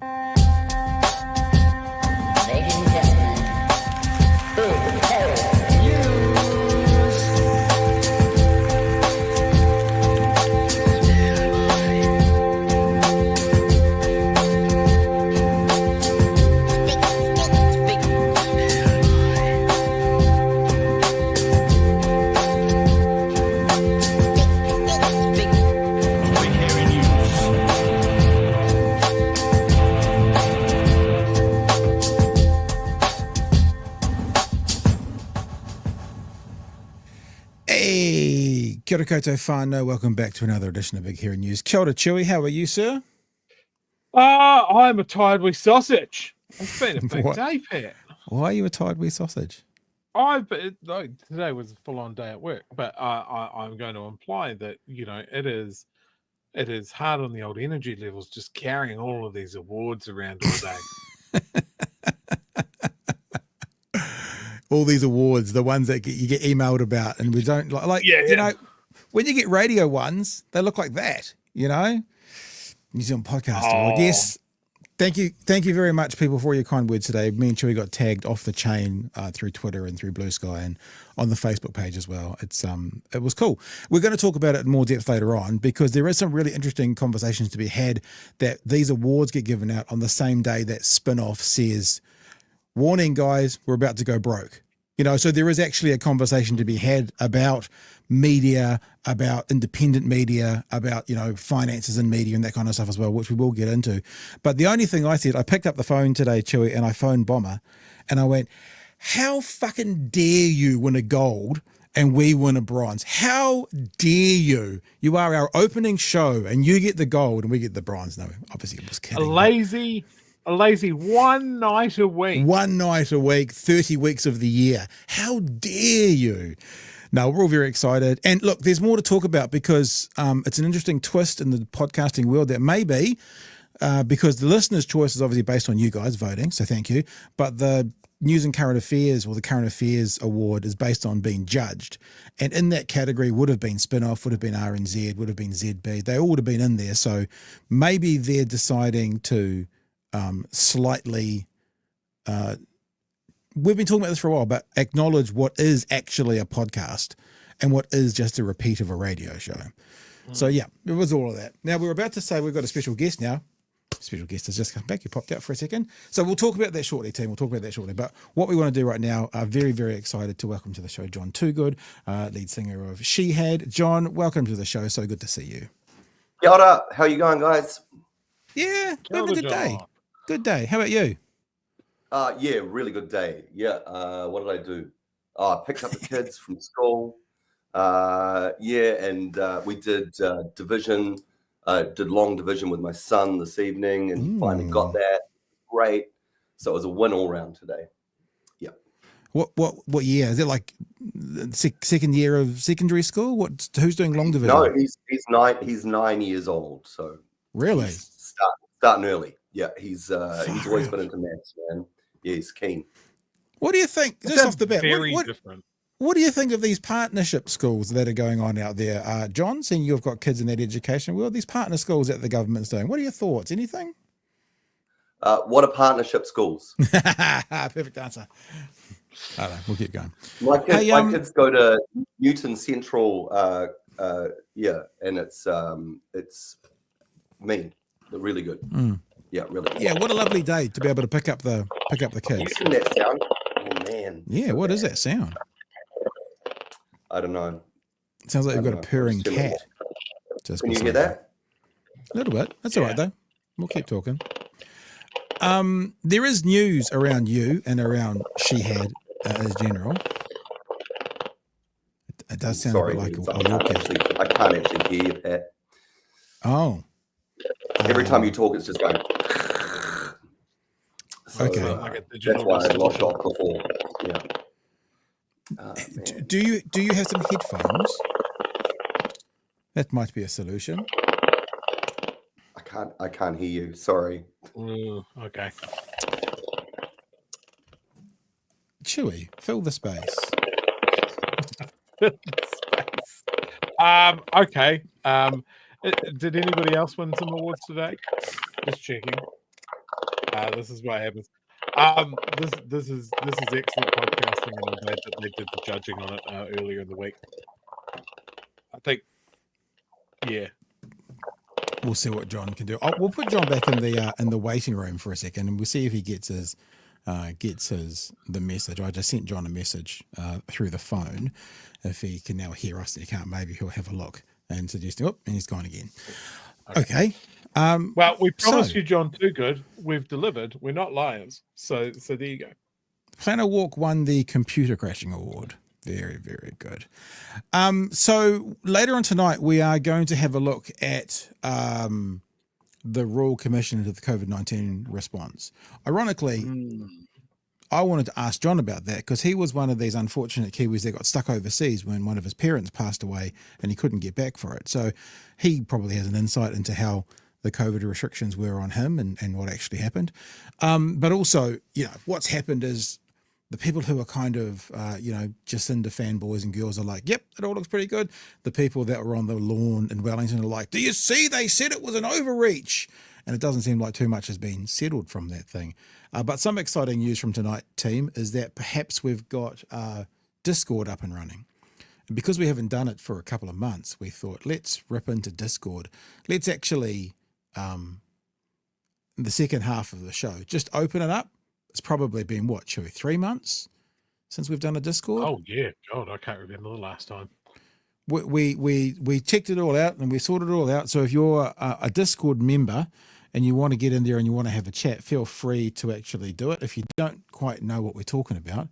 Ladies and gentlemen, big hell news. Hey, kia ora koutou whānau. Welcome back to another edition of Big Hero News. Kia ora, Chewy. How are you, sir? I'm a tired wee sausage. It's been a big What? day, Pat. Why are you a tired wee sausage? Today was a full-on day at work, but I'm going to imply that it is hard on the old energy levels just carrying all of these awards around all day. All these awards, the ones that you get emailed about, and we don't like. Yeah. You know, when you get radio ones, they look like that. You know, New Zealand Podcast Award. Oh. Yes. Thank you very much, people, for your kind words today. Me and Chewy got tagged off the chain through Twitter and through Blue Sky and on the Facebook page as well. It was cool. We're going to talk about it in more depth later on because there is some really interesting conversations to be had that these awards get given out on the same day that Spinoff says, warning, guys, we're about to go broke. You know, so there is actually a conversation to be had about media, about independent media, about, finances in media and that kind of stuff as well, which we will get into. But the only thing I said, I picked up the phone today, Chewy, and I phoned Bomber, and I went, how fucking dare you win a gold and we win a bronze? How dare you? You are our opening show and you get the gold and we get the bronze. No, obviously I was kidding. A lazy one night a week. 1 night a week, 30 weeks of the year. How dare you? No, we're all very excited. And look, there's more to talk about because it's an interesting twist in the podcasting world that may be because the listener's choice is obviously based on you guys voting, so thank you. But the News and Current Affairs or the Current Affairs Award is based on being judged. And in that category would have been Spinoff, would have been RNZ, would have been ZB. They all would have been in there. So maybe they're deciding to slightly, we've been talking about this for a while, but acknowledge what is actually a podcast and what is just a repeat of a radio show. So yeah, it was all of that. Now we're about to say we've got a special guest now. Special guest has just come back. You popped out for a second. So we'll talk about that shortly, team. We'll talk about that shortly. But what we want to do right now, very, very excited to welcome to the show Jon Toogood, lead singer of Shihad. John, welcome to the show. So good to see you. Kia ora. How are you going, guys? Yeah, we have a good day. Good day. How about you? Yeah, really good day. Yeah. What did I do? I picked up the kids from school. And we did division. Did long division with my son this evening, and he finally got that. Great. So it was a win all round today. Yeah. What year is it? Like second year of secondary school? Who's doing long division? No, he's 9 years old. So really he's starting early. Yeah, he's always been into maths, man. Yeah, he's keen. What do you think? Just off the bat, Different. What do you think of these partnership schools that are going on out there, John? Seeing you've got kids in that education world, these partner schools that the government's doing. What are your thoughts? Anything? What are partnership schools? Perfect answer. I don't know. We'll keep going. My kids go to Newton Central. And it's mean, but really good. Yeah, really. Yeah, what a lovely day to be able to pick up the kids. You seen that sound? Oh man. Yeah, what is that sound? I don't know. It sounds like you've got a purring cat. Can you hear that? A little bit. That's all right though. We'll keep talking. There is news around you and around Shihad as general. It does sound a bit like a walk-in. I can't actually hear you, Pat. Oh. Every time you talk, it's just going. So, okay. That's why I lost off before. Yeah. Do you have some headphones? That might be a solution. I can't hear you. Sorry. Okay. Chewy, fill the space. Okay. Did anybody else win some awards today? Just checking. This is what happens. This is excellent podcasting, and I'm glad that they did the judging on it earlier in the week. I think, yeah. We'll see what John can do. We'll put John back in the waiting room for a second, and we'll see if he gets the message. I just sent John a message through the phone. If he can now hear us, and he can't, maybe he'll have a look and suggest. Oh, and he's gone again. Okay. Well, we promised you Jon Toogood. We've delivered. We're not liars. So there you go. Planner Walk won the Computer Crashing Award. Very, very good. So later on tonight, we are going to have a look at the Royal Commission into the COVID-19 response. Ironically, I wanted to ask John about that because he was one of these unfortunate Kiwis that got stuck overseas when one of his parents passed away and he couldn't get back for it. So he probably has an insight into how the COVID restrictions were on him and what actually happened. But also, what's happened is the people who are kind of, Jacinda fanboys and girls are like, yep, it all looks pretty good. The people that were on the lawn in Wellington are like, do you see? They said it was an overreach. And it doesn't seem like too much has been settled from that thing. But some exciting news from tonight, team, is that perhaps we've got Discord up and running. And because we haven't done it for a couple of months, we thought, let's rip into Discord. Let's actually, in the second half of the show, just open it up. It's probably been, 3 months since we've done a Discord? Oh, yeah. God, I can't remember the last time. We checked it all out and we sorted it all out. So if you're a Discord member and you want to get in there and you want to have a chat, feel free to actually do it. If you don't quite know what we're talking about,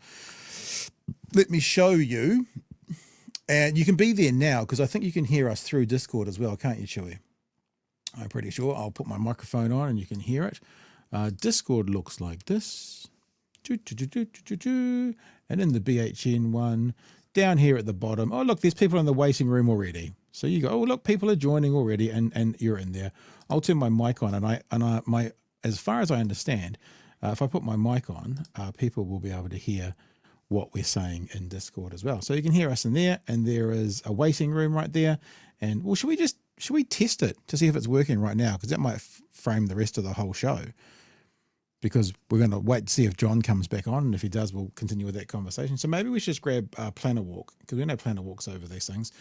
let me show you. And you can be there now because I think you can hear us through Discord as well, can't you, Chewy? I'm pretty sure. I'll put my microphone on and you can hear it. Discord looks like this. And in the BHN one, down here at the bottom, oh, look, there's people in the waiting room already. So you go, oh, look, people are joining already, and you're in there. I'll turn my mic on, and as far as I understand, if I put my mic on, people will be able to hear what we're saying in Discord as well. So you can hear us in there, and there is a waiting room right there. And well, should we test it to see if it's working right now? Because that might frame the rest of the whole show. Because we're going to wait to see if John comes back on, and if he does, we'll continue with that conversation. So maybe we should just grab Planner Walk, because we know Planner Walk's over these things,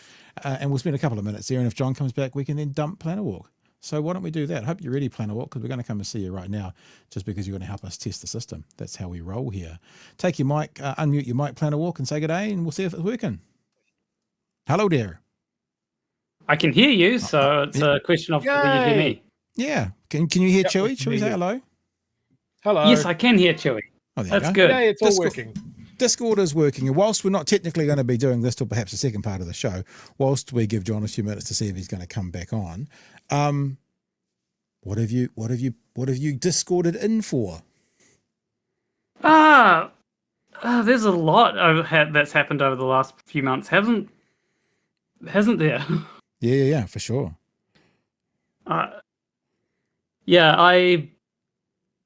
and we'll spend a couple of minutes there, and if John comes back, we can then dump Planner Walk. So why don't we do that? I hope you're ready, Planner Walk, because we're going to come and see you right now, just because you're going to help us test the system. That's how we roll here. Take your mic, unmute your mic, Planner Walk, and say good day, and we'll see if it's working. Hello there. I can hear you, so it's a question of whether you hear me. Yeah. Can you hear Chewy? Chewy, say hello. Hello. Yes, I can hear Chewy. Oh, there That's you good. Yeah, it's all working. Discord is working, and whilst we're not technically going to be doing this till perhaps the second part of the show, whilst we give John a few minutes to see if he's going to come back on, what have you Discorded in for? There's a lot that's happened over the last few months, hasn't there? Yeah, for sure.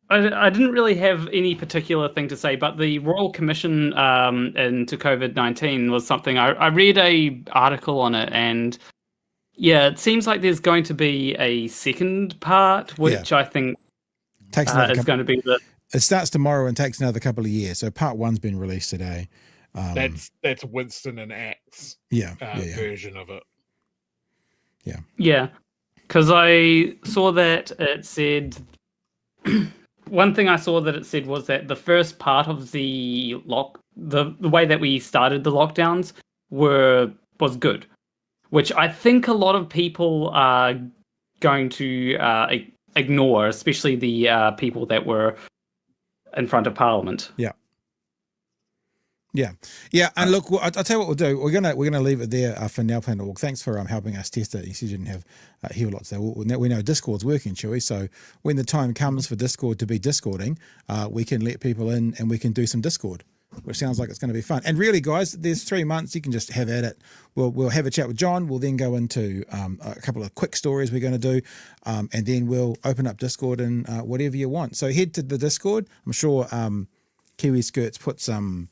I didn't really have any particular thing to say, but the Royal Commission into COVID-19 was something I read a article on it, and yeah, it seems like there's going to be a second part, which I think is going to be the. It starts tomorrow and takes another couple of years. So part one's been released today. That's Winston and Axe version of it. Yeah, because I saw that it said. One thing I saw that it said was that the first part of the way that we started the lockdowns was good, which I think a lot of people are going to ignore, especially the people that were in front of Parliament. Yeah. And look, I'll tell you what we'll do. We're gonna leave it there for now, Planner Walk. Thanks for helping us test it. You said you didn't have hear lots there. We know Discord's working, Chewy. So when the time comes for Discord to be Discording, we can let people in and we can do some Discord, which sounds like it's going to be fun. And really, guys, there's 3 months. You can just have at it. We'll have a chat with John. We'll then go into a couple of quick stories we're going to do, and then we'll open up Discord and whatever you want. So head to the Discord. I'm sure Kiwi Skirts put some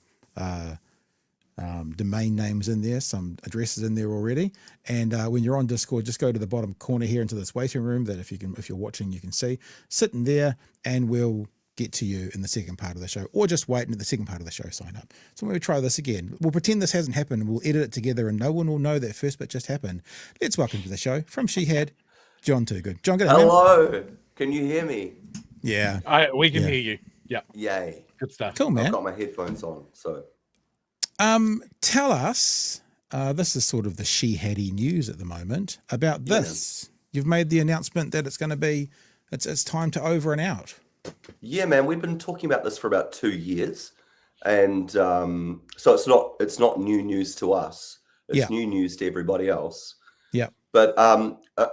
domain names in there, some addresses in there already. And when you're on Discord, just go to the bottom corner here into this waiting room that if you're watching, you can see. Sit in there and we'll get to you in the second part of the show, or just wait and at the second part of the show sign up. So when we try this again, we'll pretend this hasn't happened and we'll edit it together and no one will know that first bit just happened. Let's welcome to the show from Shihad, Jon Toogood. Jon, good. Hello. Can you hear me? Yeah. We can hear you. Yeah. Yay. Good stuff. Cool, man. I've got my headphones on, so. Tell us, this is sort of the Shihad-y news at the moment, about this. You've made the announcement that it's going to be, it's time to over and out. Yeah, man, we've been talking about this for about 2 years, and so it's not new news to us. It's new news to everybody else. Yeah. But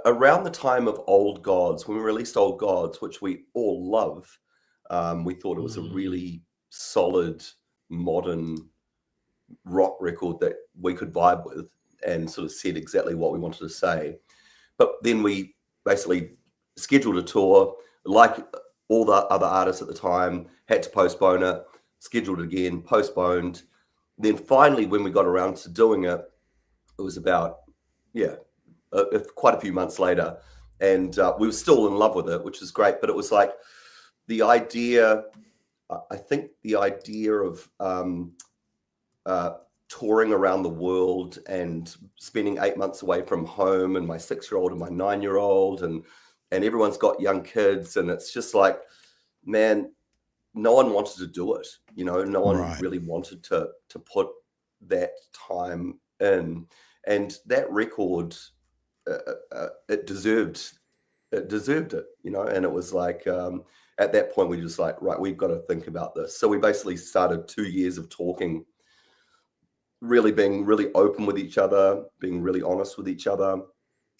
around the time of Old Gods, when we released Old Gods, which we all love, we thought it was a really solid, modern rock record that we could vibe with, and sort of said exactly what we wanted to say. But then we basically scheduled a tour, like all the other artists at the time, had to postpone it, scheduled it again, postponed. Then finally, when we got around to doing it, it was about, quite a few months later. And we were still in love with it, which is great. But it was like the idea, I think the idea of touring around the world and spending 8 months away from home, and my 6-year-old and my 9-year-old, and everyone's got young kids, and it's just like, man, no one wanted to do it. No one really wanted to put that time in, and that record, it deserved it, and it was like, at that point we just like, right, we've got to think about this. So we basically started 2 years of talking, really being really open with each other, being really honest with each other.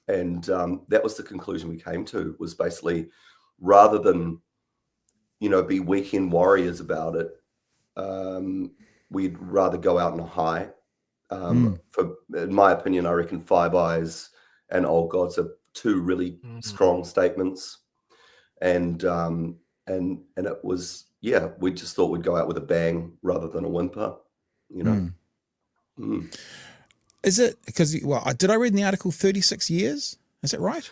And that was the conclusion we came to, was basically, rather than, be weekend warriors about it, we'd rather go out on a high. In my opinion, I reckon Five Eyes and Old Gods are two really strong statements. And it was, we just thought we'd go out with a bang rather than a whimper, Is it because, did I read in the article 36 years? Is that right?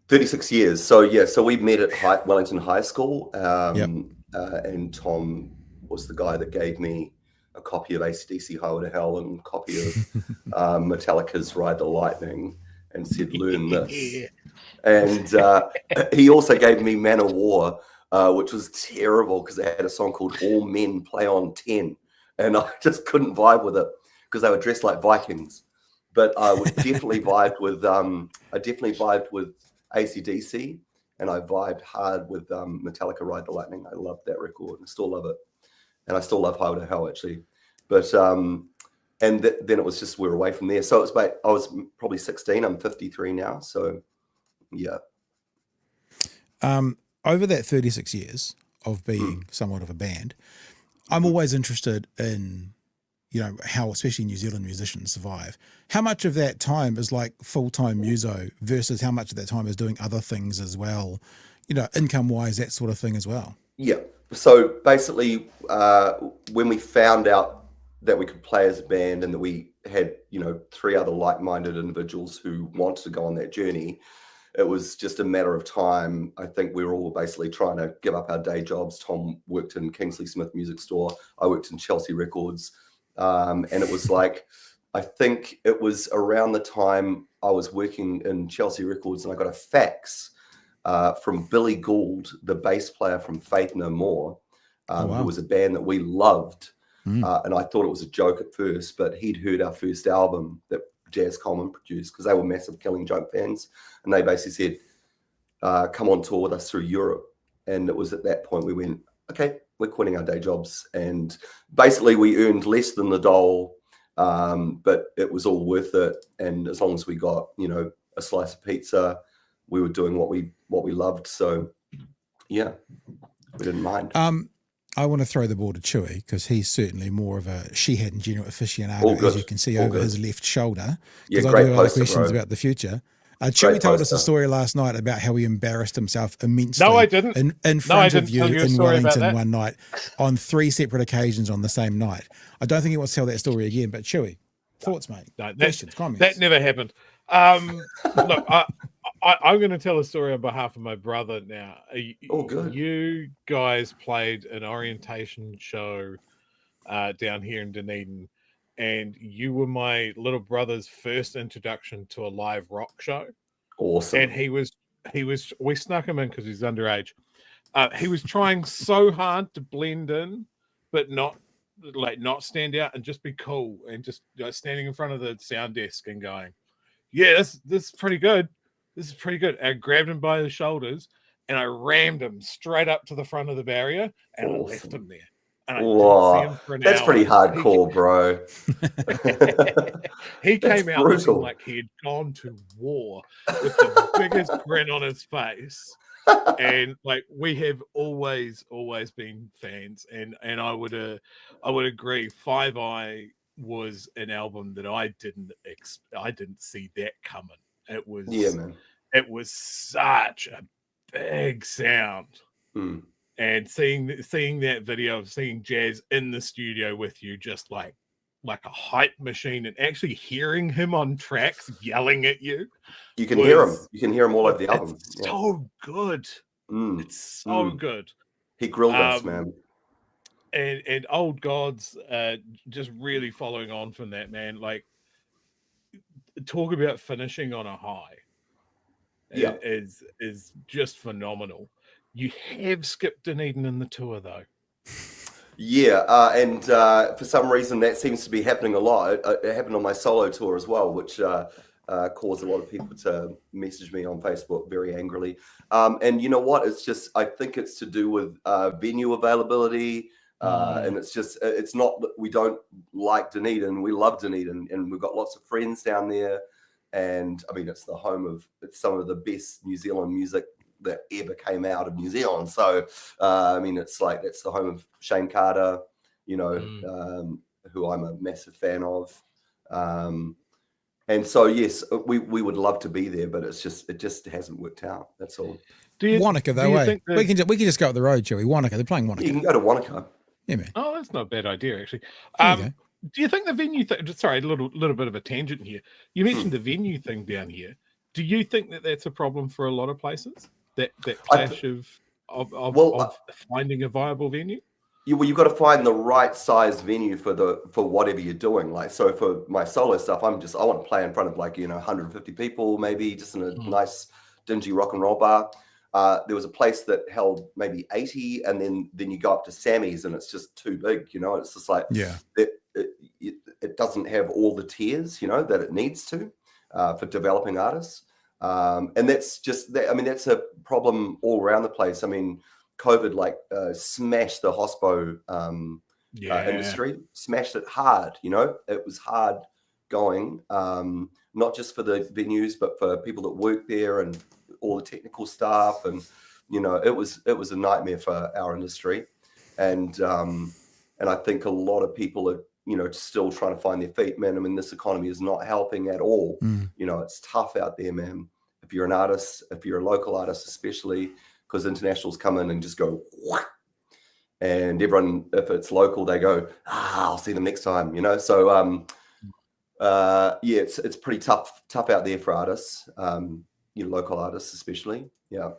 36 years. So we met at Wellington High School, and Tom was the guy that gave me a copy of AC/DC Highway to Hell and a copy of Metallica's Ride the Lightning, and said, learn this. And he also gave me Man of War, which was terrible because they had a song called All Men Play on 10, and I just couldn't vibe with it because they were dressed like Vikings. But I would definitely vibed with AC/DC, and I vibed hard with Metallica Ride the Lightning. I loved that record and still love it. And I still love Highway to Hell, actually. But then it was just, we were away from there. So it was I was probably 16. I'm 53 now. So yeah. Over that 36 years of being somewhat of a band, I'm always interested in, how especially New Zealand musicians survive. How much of that time is like full-time muso versus how much of that time is doing other things as well, income-wise, that sort of thing as well? Yeah. So basically, when we found out that we could play as a band and that we had, 3 other like-minded individuals who wanted to go on that journey, it was just a matter of time. I think we were all basically trying to give up our day jobs. Tom worked in Kingsley Smith Music Store. I worked in Chelsea Records. And it was like, I think it was around the time I was working in Chelsea Records, and I got a fax from Billy Gould, the bass player from Faith No More, who was a band that we loved. And I thought it was a joke at first, but he'd heard our first album that Jazz Coleman produced, because they were massive Killing Joke fans. And they basically said, come on tour with us through Europe. And it was at that point we went, okay, we're quitting our day jobs. And basically we earned less than the dole, but it was all worth it. And as long as we got, a slice of pizza, we were doing what we loved. So yeah, we didn't mind. I want to throw the ball to Chewy, because he's certainly more of a Shihad and general aficionado, as you can see over his left shoulder. Because I do have other questions about the future. Chewy told us a story last night about how he embarrassed himself immensely. No, I didn't. In front of you in Wellington one night on 3 separate occasions on the same night. I don't think he wants to tell that story again, but Chewy, thoughts, mate? No, questions, comments? That never happened. Look, I'm going to tell a story on behalf of my brother now. Oh, good. You guys played an orientation show down here in Dunedin, and you were my little brother's first introduction to a live rock show. Awesome. And we snuck him in because he's underage. He was trying so hard to blend in, but not stand out and just be cool, and just standing in front of the sound desk and going, yeah, this is pretty good. This is pretty good. I grabbed him by the shoulders and I rammed him straight up to the front of the barrier, and I left him there. And I didn't see him for an That's hour. pretty hardcore, bro. He That's came out brutal. looking like he had gone to war with the biggest grin on his face. And like, we have always been fans, and I would agree. Five Eye was an album that I didn't see that coming. It was, yeah, man. It was such a big sound. And seeing that video of seeing Jazz in the studio with you, just like a hype machine, and actually hearing him on tracks yelling at you. You can hear him. You can hear him all over the album. It's so good. It's so good. He grilled us, man. And Old Gods, just really following on from that, man. Like, talk about finishing on a high. Yeah, is just phenomenal. You have skipped Dunedin in the tour, though. Yeah, and for some reason that seems to be happening a lot. It happened on my solo tour as well, which caused a lot of people to message me on Facebook very angrily. And you know what? It's just, I think it's to do with venue availability. And it's not that we don't like Dunedin. We love Dunedin, and we've got lots of friends down there. And I mean, it's the home of some of the best New Zealand music that ever came out of New Zealand. So, I mean, it's like, that's the home of Shane Carter, you know, who I'm a massive fan of. And so, yes, we would love to be there, but it just hasn't worked out. That's all. Wanaka, though, we can just go up the road, Chewy. Wanaka, they're playing Wanaka. You can go to Wanaka. Yeah, man. Oh, that's not a bad idea, actually. Do you think the venue thing? Sorry, a little bit of a tangent here. You mentioned the venue thing down here. Do you think that that's a problem for a lot of places? That clash of finding a viable venue? You've got to find the right size venue for whatever you're doing. Like, so for my solo stuff, I want to play in front of 150 people, maybe just in a nice dingy rock and roll bar. There was a place that held maybe 80, and then you go up to Sammy's and it's just too big, you know. It's just like, it doesn't have all the tiers, you know, that it needs to for developing artists. And that's just that. I mean, that's a problem all around the place. I mean, COVID smashed the hospo industry, smashed it hard. You know, it was hard going, not just for the venues, but for people that work there and all the technical staff. And you know, it was a nightmare for our industry. And I think a lot of people are, you know, still trying to find their feet, man. I mean, this economy is not helping at all. You know, it's tough out there, man. If you're an artist, if you're a local artist, especially, because internationals come in and just go, what? And everyone, if it's local, they go, I'll see them next time, you know? So, it's pretty tough out there for artists, you know, local artists, especially. Yeah.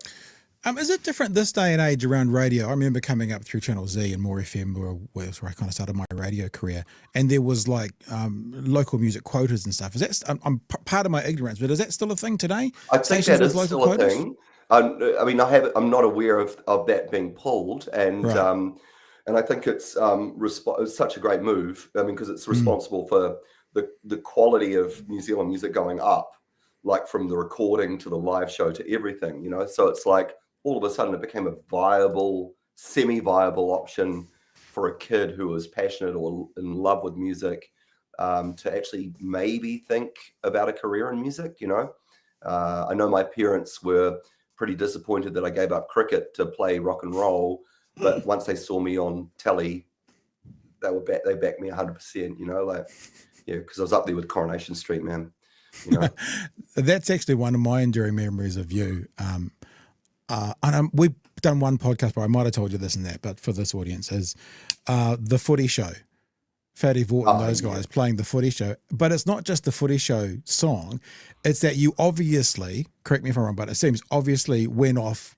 Is it different this day and age around radio? I remember coming up through Channel Z and More FM, where I kind of started my radio career, and there was local music quotas and stuff. Is that I'm part of my ignorance, but is that still a thing today? I think that is still a thing. I mean, I'm not aware of that being pulled, and I think it's such a great move. I mean, because it's responsible for the quality of New Zealand music going up, like from the recording to the live show to everything, you know. So it's like, all of a sudden it became a viable, semi-viable option for a kid who was passionate or in love with music to actually maybe think about a career in music, you know. I know my parents were pretty disappointed that I gave up cricket to play rock and roll, but once they saw me on telly, they backed me 100%, you know, because I was up there with Coronation Street, man. You know? That's actually one of my enduring memories of you. And we've done one podcast, but I might have told you this and that, but for this audience, is the footy show Fatty Vaughton, those yeah. guys playing the Footy Show. But it's not just the Footy Show song. It's that you obviously, correct me if I'm wrong, but it seems obviously went off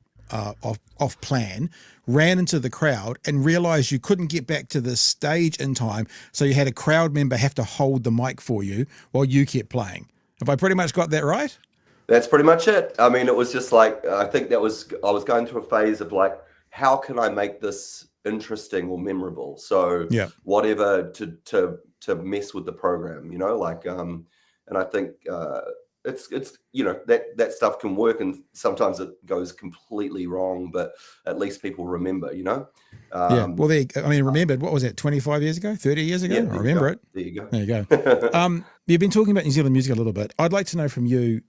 plan, ran into the crowd and realized you couldn't get back to the stage in time. So you had a crowd member have to hold the mic for you while you kept playing. Have I pretty much got that right? That's pretty much it. I mean, it was just like, I think I was going through a phase of like, how can I make this interesting or memorable? So Yeah. whatever to mess with the program, you know, like, and I think it's you know, that stuff can work, and sometimes it goes completely wrong, but at least people remember, you know. Yeah. Well, remembered, what was that, 25 years ago, 30 years ago? Yeah, I remember it. There you go. There you go. You've been talking about New Zealand music a little bit. I'd like to know from you,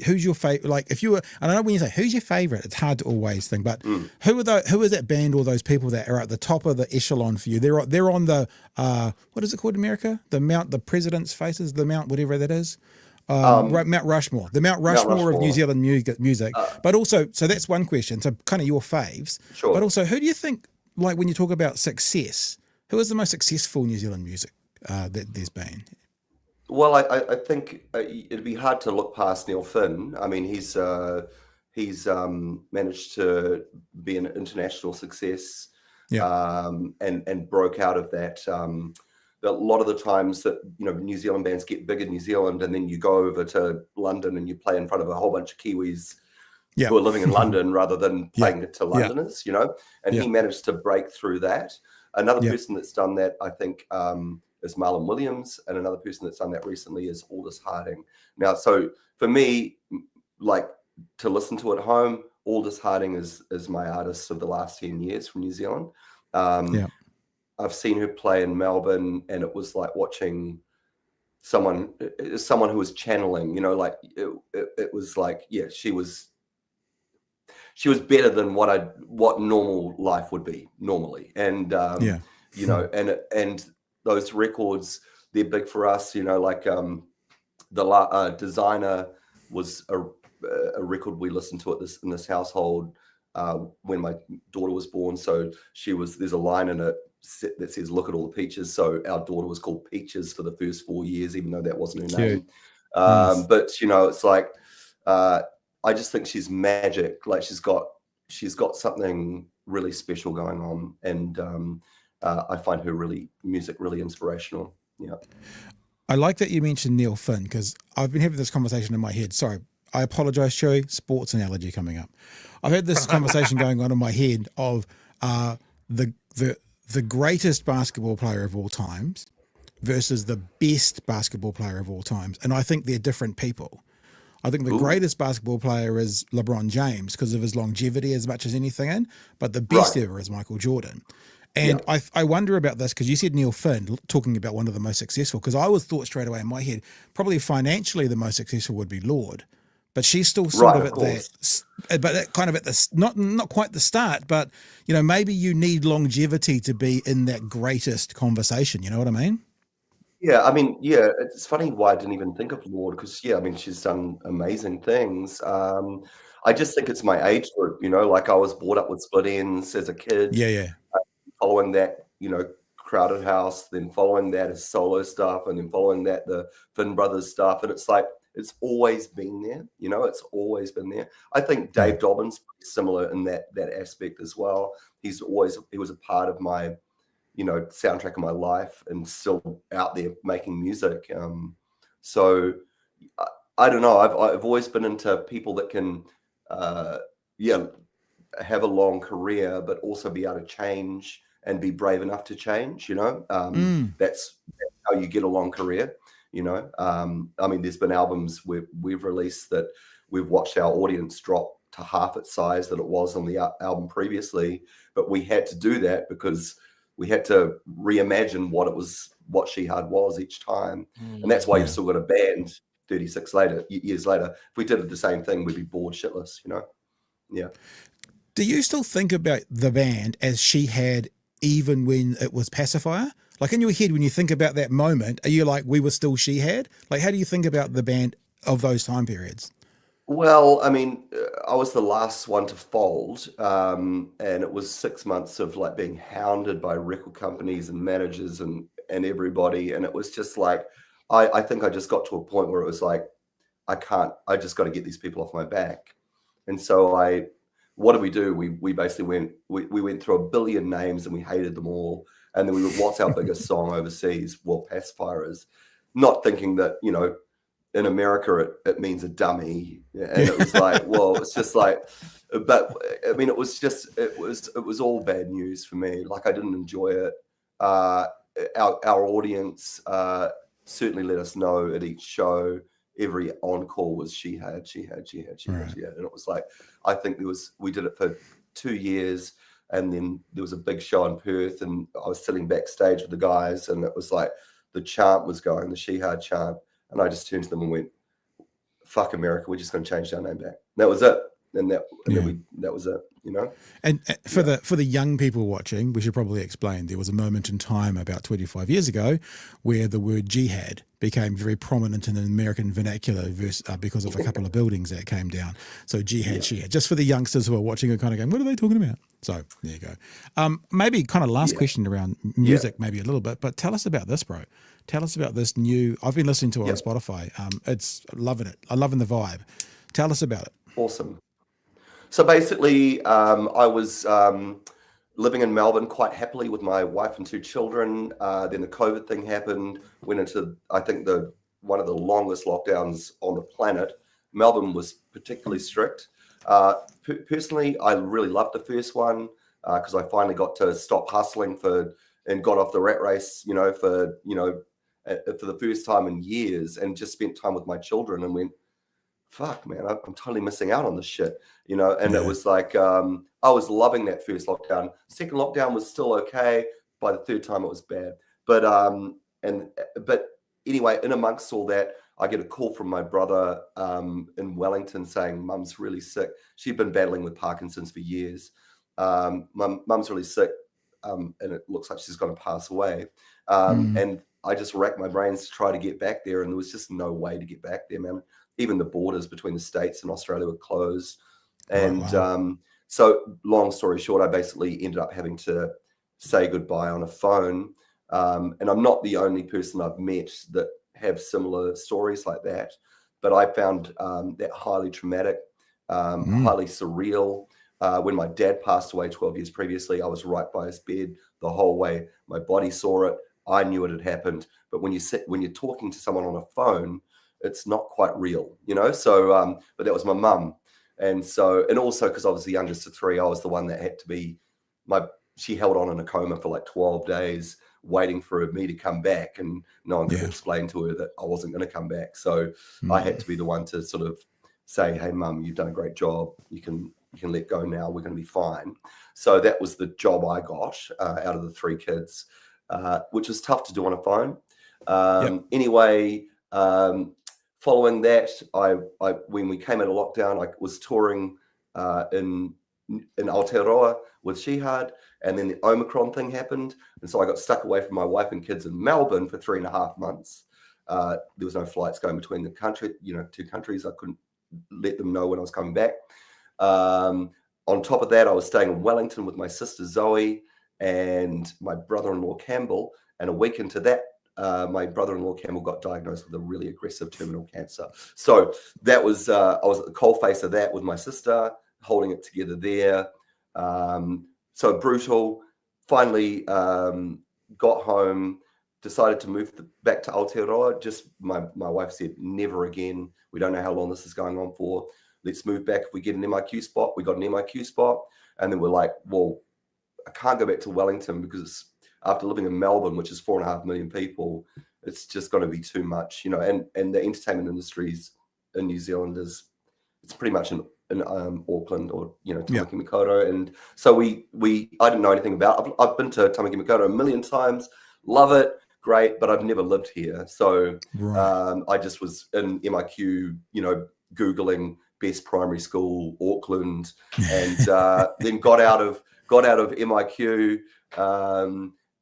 who's your favorite? Like, if you were, and I know when you say who's your favorite, it's hard to always think, but who is that band or those people that are at the top of the echelon for you? They're on the what is it called, America? The President's Faces, the Mount, whatever that is. Mount Rushmore, the Mount Rushmore of New Zealand music. But also, so that's one question. So kind of your faves. Sure. But also, who do you think, like when you talk about success, who is the most successful New Zealand music that there's been? Well, I think it'd be hard to look past Neil Finn. I mean, he's managed to be an international success, and broke out of that. A lot of the times that, you know, New Zealand bands get big in New Zealand, and then you go over to London and you play in front of a whole bunch of Kiwis who are living in London rather than playing it to Londoners, you know. And he managed to break through that. Another person that's done that, I think, is Marlon Williams, and another person that's done that recently is Aldous Harding. Now, so for me, like, to listen to at home, Aldous Harding is my artist of the last 10 years from New Zealand. I've seen her play in Melbourne, and it was like watching someone who was channeling, you know, like it was like, she was better than what normal life would be normally. And, you know, and those records, they're big for us, you know, like the Designer was a record we listened to in this household when my daughter was born. So there's a line in it that says, "Look at all the peaches." So our daughter was called Peaches for the first 4 years, even though that wasn't her name. Nice. But, you know, it's like, I just think she's magic. Like, she's got something really special going on. And I find her music really inspirational. Yeah. I like that you mentioned Neil Finn, because I've been having this conversation in my head. Sorry, I apologize, Chewy. Sports analogy coming up. I've had this conversation going on in my head of the greatest basketball player of all times versus the best basketball player of all times. And I think they're different people. I think the greatest basketball player is LeBron James because of his longevity as much as anything but the best ever is Michael Jordan. And I wonder about this, because you said Neil Finn, talking about one of the most successful, because I always thought straight away in my head, probably financially the most successful would be Lorde. But she's still sort of at that, but kind of at the, not quite the start, but, you know, maybe you need longevity to be in that greatest conversation. You know what I mean? Yeah, I mean, it's funny why I didn't even think of Lorde, because, I mean, she's done amazing things. I just think it's my age group, you know, like I was brought up with Split Ends as a kid. Following that, you know, Crowded House, then following that is solo stuff, and then following that, the Finn Brothers stuff. And it's like, it's always been there, you know, it's always been there. I think Dave Dobbin's similar in that aspect as well. He was a part of my, you know, soundtrack of my life, and still out there making music. So I don't know. I've always been into people that can, have a long career, but also be able to change and be brave enough to change. You know, that's how you get a long career. You know, I mean, there's been albums we've released that we've watched our audience drop to half its size that it was on the album previously, but we had to do that because we had to reimagine what Shihad was each time. And that's why you've still got a band 36 years later. If we did the same thing, we'd be bored shitless, you know? Yeah. Do you still think about the band as Shihad even when it was Pacifier? Like, in your head, when you think about that moment, are you like, we were still Shihad? Like, how do you think about the band of those time periods? Well, I mean, I was the last one to fold, and it was 6 months of like being hounded by record companies and managers and and everybody. And it was just like, I think I just got to a point where it was like, I just got to get these people off my back. And so what did we do? We basically went through a billion names and we hated them all. And then we were, what's our biggest song overseas? Well, Pacifier is, not thinking that, you know, in America it means a dummy. And it was like, well, it's just like, but I mean, it was all bad news for me. Like, I didn't enjoy it. Our audience certainly let us know at each show. Every encore was Shihad. And it was like, I think we did it for 2 years, and then there was a big show in Perth, and I was sitting backstage with the guys, and it was like the chant was going, the Shihad chant, and I just turned to them and went, fuck America, we're just going to change our name back. And that was it. And that was it, you know. And for the young people watching, we should probably explain there was a moment in time about 25 years ago where the word jihad became very prominent in the American vernacular because of a couple of buildings that came down. So jihad, Shihad. Just for the youngsters who are watching and kind of going, what are they talking about? So there you go. Maybe kind of last question around music, maybe a little bit, but tell us about this, bro. Tell us about this new. I've been listening to it on Spotify. It's loving it. I'm loving the vibe. Tell us about it. Awesome. So basically, I was living in Melbourne quite happily with my wife and 2 children. Then the COVID thing happened, went into, I think, one of the longest lockdowns on the planet. Melbourne was particularly strict. Personally, I really loved the first one because I finally got to stop hustling and got off the rat race, for the first time in years, and just spent time with my children and went, fuck, man, I'm totally missing out on this shit, and it was like, I was loving that first lockdown. Second lockdown was still okay. By the third time it was bad. But anyway, in amongst all that, I get a call from my brother in Wellington saying, Mum's really sick. She'd been battling with Parkinson's for years. Mum's really sick, and it looks like she's going to pass away. And I just racked my brains to try to get back there, and there was just no way to get back there, man. Even the borders between the States and Australia were closed. And so long story short, I basically ended up having to say goodbye on a phone. And I'm not the only person I've met that have similar stories like that. But I found that highly traumatic, highly surreal. When my dad passed away 12 years previously, I was right by his bed the whole way. My body saw it. I knew it had happened. But when you're talking to someone on a phone, it's not quite real, So, but that was my mum. And also because I was the youngest of 3, I was the one that had to be she held on in a coma for like 12 days, waiting for me to come back. And no one could explain to her that I wasn't going to come back. So I had to be the one to sort of say, hey, Mum, you've done a great job. You can let go now. We're going to be fine. So that was the job I got out of the 3 kids, which was tough to do on a phone. Anyway, following that, when we came out of lockdown, I was touring in Aotearoa with Shihad, and then the Omicron thing happened, and so I got stuck away from my wife and kids in Melbourne for 3.5 months. There was no flights going between the 2 countries. I couldn't let them know when I was coming back. On top of that, I was staying in Wellington with my sister Zoe and my brother-in-law Campbell, and a week into that, my brother-in-law Campbell got diagnosed with a really aggressive terminal cancer. So that was, I was at the coalface of that with my sister, holding it together there. So brutal. Finally got home, decided to move back to Aotearoa. Just my wife said, never again. We don't know how long this is going on for. Let's move back if we get an MIQ spot. We got an MIQ spot. And then we're like, well, I can't go back to Wellington because after living in Melbourne, which is 4.5 million people, it's just going to be too much, and the entertainment industries in New Zealand it's pretty much in Auckland or, Tamaki Makaurau. And so I didn't know anything about, I've been to Tamaki Makaurau a million times, love it, great, but I've never lived here. So I just was in MIQ, Googling best primary school, Auckland, and then got out of MIQ,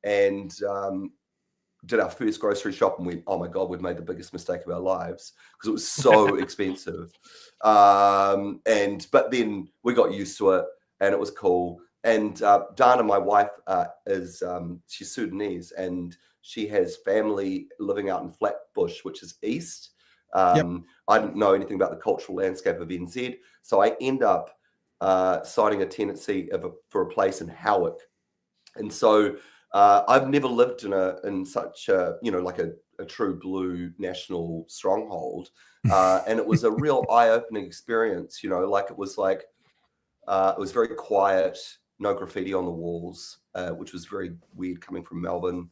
and did our first grocery shop and went, oh my God, we've made the biggest mistake of our lives because it was so expensive. But then we got used to it and it was cool. And Dana, my wife, she's Sudanese, and She has family living out in Flatbush, which is east. Yep. I didn't know anything about the cultural landscape of NZ, so I end up signing a tenancy for a place in Howick. And so I've never lived in such a, like a true blue national stronghold. And it was a real eye-opening experience, like it was very quiet, no graffiti on the walls, which was very weird coming from Melbourne.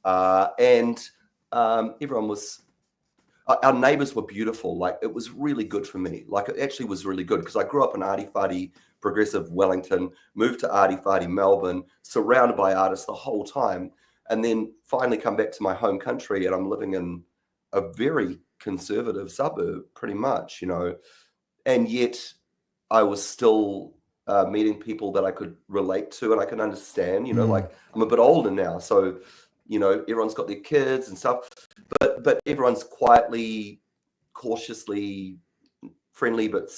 And everyone was, our neighbors were beautiful. Like, it was really good for me. Like, it actually was really good because I grew up in arty-farty, progressive Wellington, moved to arty-farty Melbourne, surrounded by artists the whole time, and then finally come back to my home country, and I'm living in a very conservative suburb, pretty much, and yet I was still meeting people that I could relate to and I can understand, like, I'm a bit older now, so everyone's got their kids and stuff, but everyone's quietly, cautiously friendly, but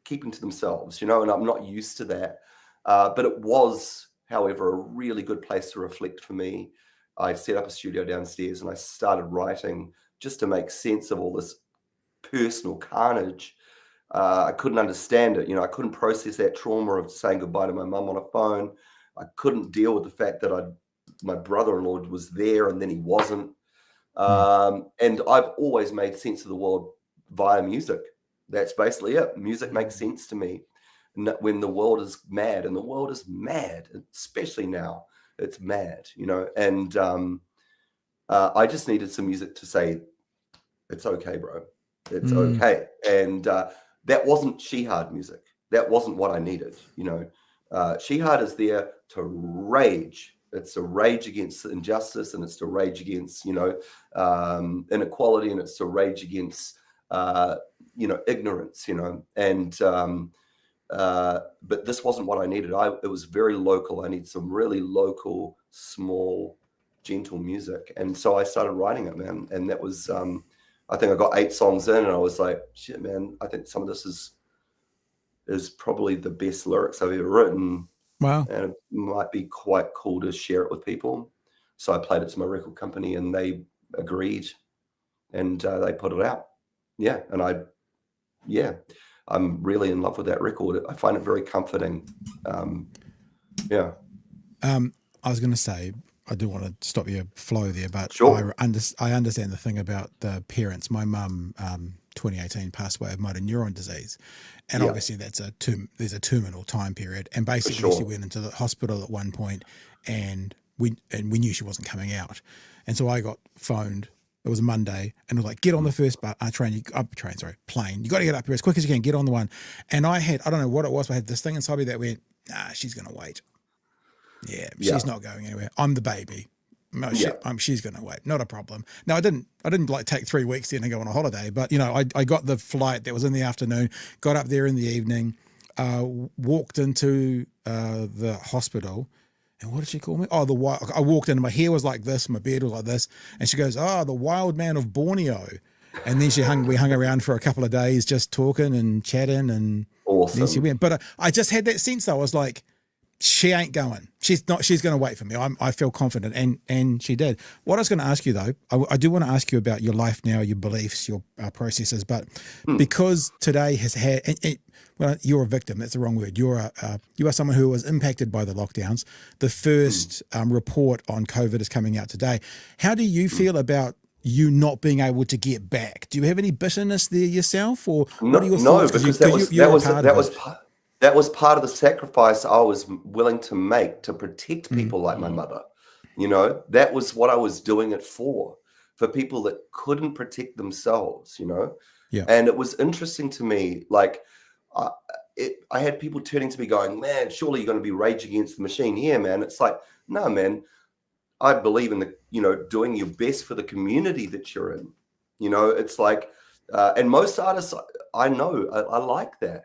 keeping to themselves, and I'm not used to that. But it was, however, a really good place to reflect for me. I set up a studio downstairs and I started writing just to make sense of all this personal carnage. I couldn't understand it. I couldn't process that trauma of saying goodbye to my mum on a phone. I couldn't deal with the fact that my brother-in-law was there and then he wasn't. And I've always made sense of the world via music. That's basically it. Music makes sense to me when the world is mad, and the world is mad, especially now. It's mad, and I just needed some music to say, it's okay, bro. It's okay. And that wasn't Shihad music. That wasn't what I needed, Shihad is there to rage. It's to rage against injustice, and it's to rage against, inequality, and it's to rage against, ignorance, and but this wasn't what I needed. It was very local. I need some really local, small, gentle music. And so I started writing it, man. And that was, I think I got 8 songs in and I was like, shit, man, I think some of this is probably the best lyrics I've ever written. Wow. And it might be quite cool to share it with people. So I played it to my record company and they agreed, and they put it out. Yeah. And I'm really in love with that record. I find it very comforting. Yeah. I was going to say, I do want to stop your flow there, but sure. I understand the thing about the parents. My mum, 2018, passed away of motor neuron disease, and obviously there's a terminal time period. And basically, she went into the hospital at one point, and we knew she wasn't coming out, and so I got phoned. It was a Monday, and it was like, get on the first plane. You got to get up here as quick as you can. Get on the one. And I don't know what it was, but I had this thing inside me that went, nah, she's going to wait. Yeah, she's not going anywhere. I'm the baby. No shit. She's going to wait. Not a problem. No, I didn't like take 3 weeks then and go on a holiday, but I got the flight that was in the afternoon, got up there in the evening, walked into the hospital. And what did she call me? Oh, I walked in, my hair was like this, my beard was like this. And she goes, oh, the wild man of Borneo. And then we hung around for a couple of days just talking and chatting, and awesome. Then she went. But I just had that sense though. I was like, she ain't going. She's going to wait for me. I feel confident. And she did. What I was going to ask you though, I do want to ask you about your life now, your beliefs, your processes, but because today has had, well, you're a victim. That's the wrong word. You are someone who was impacted by the lockdowns. The first report on COVID is coming out today. How do you feel about you not being able to get back? Do you have any bitterness there yourself, or what are your thoughts? No, because that was part of the sacrifice I was willing to make to protect people like my mother. That was what I was doing it for people that couldn't protect themselves. Yeah. And it was interesting to me, like. I had people turning to me going, man, surely you're going to be rage against the machine here, man. It's like, no, man, I believe in doing your best for the community that you're in. It's like, and most artists I know, I like that,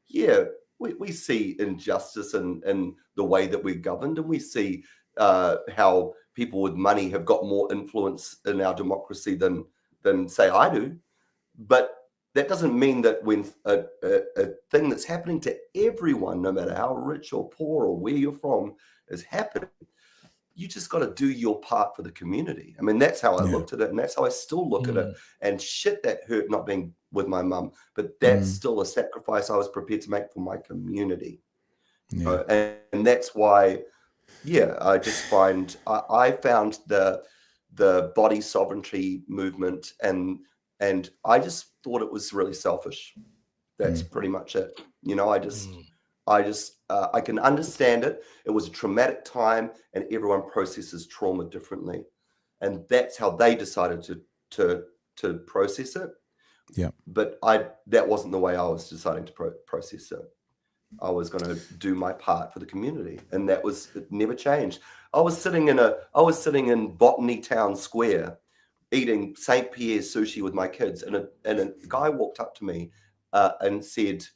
yeah, we see injustice in the way that we're governed, and we see how people with money have got more influence in our democracy than say I do. But that doesn't mean that when a thing that's happening to everyone, no matter how rich or poor or where you're from, is happening, you just got to do your part for the community. I mean, that's how I looked at it, and that's how I still look at it. And shit, that hurt not being with my mum, but that's still a sacrifice I was prepared to make for my community. And that's why, I just find I found the body sovereignty movement, and I just thought it was really selfish. That's pretty much it. You know, I can understand it. It was a traumatic time, and everyone processes trauma differently, and that's how they decided to process it. Yeah. But that wasn't the way I was deciding to process it. I was going to do my part for the community, and it never changed. I was sitting in Botany Town Square, eating St. Pierre's sushi with my kids, and a guy walked up to me and said,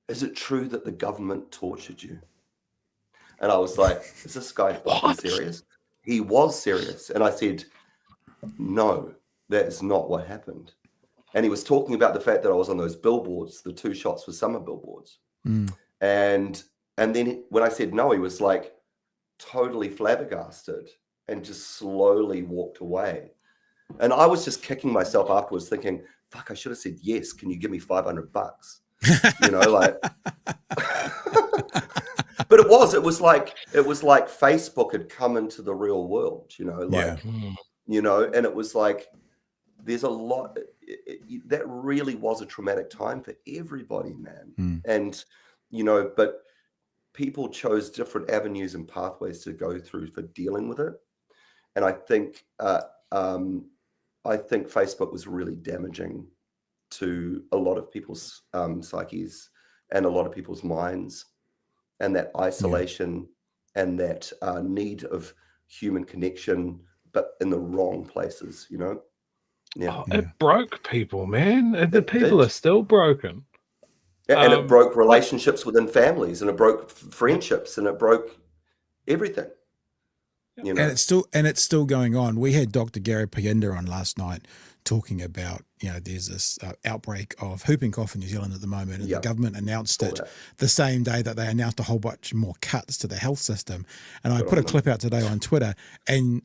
"Is it true that the government tortured you?" And I was like, "Is this guy fucking serious?" He was serious, and I said, "No, that is not what happened." And he was talking about the fact that I was on those billboards, the 2 shots for summer billboards. And then when I said no, he was like totally flabbergasted and just slowly walked away. And I was just kicking myself afterwards, thinking, "Fuck, I should have said yes. Can you give me $500?" You know, like. But it was like Facebook had come into the real world. You know, like you know, and it was like there's a lot. That really was a traumatic time for everybody, man. And you know, but people chose different avenues and pathways to go through for dealing with it. And I think Facebook was really damaging to a lot of people's psyches and a lot of people's minds, and that isolation and that need of human connection, but in the wrong places, you know? It broke people, man. The people are still broken. Yeah, and it broke relationships within families, and it broke friendships, and it broke everything. You know? And it's still going on. We had Dr. Gary Pienda on last night talking about, you know, there's this outbreak of whooping cough in New Zealand at the moment, and the government announced it the same day that they announced a whole bunch more cuts to the health system. And I put a clip out today on Twitter, and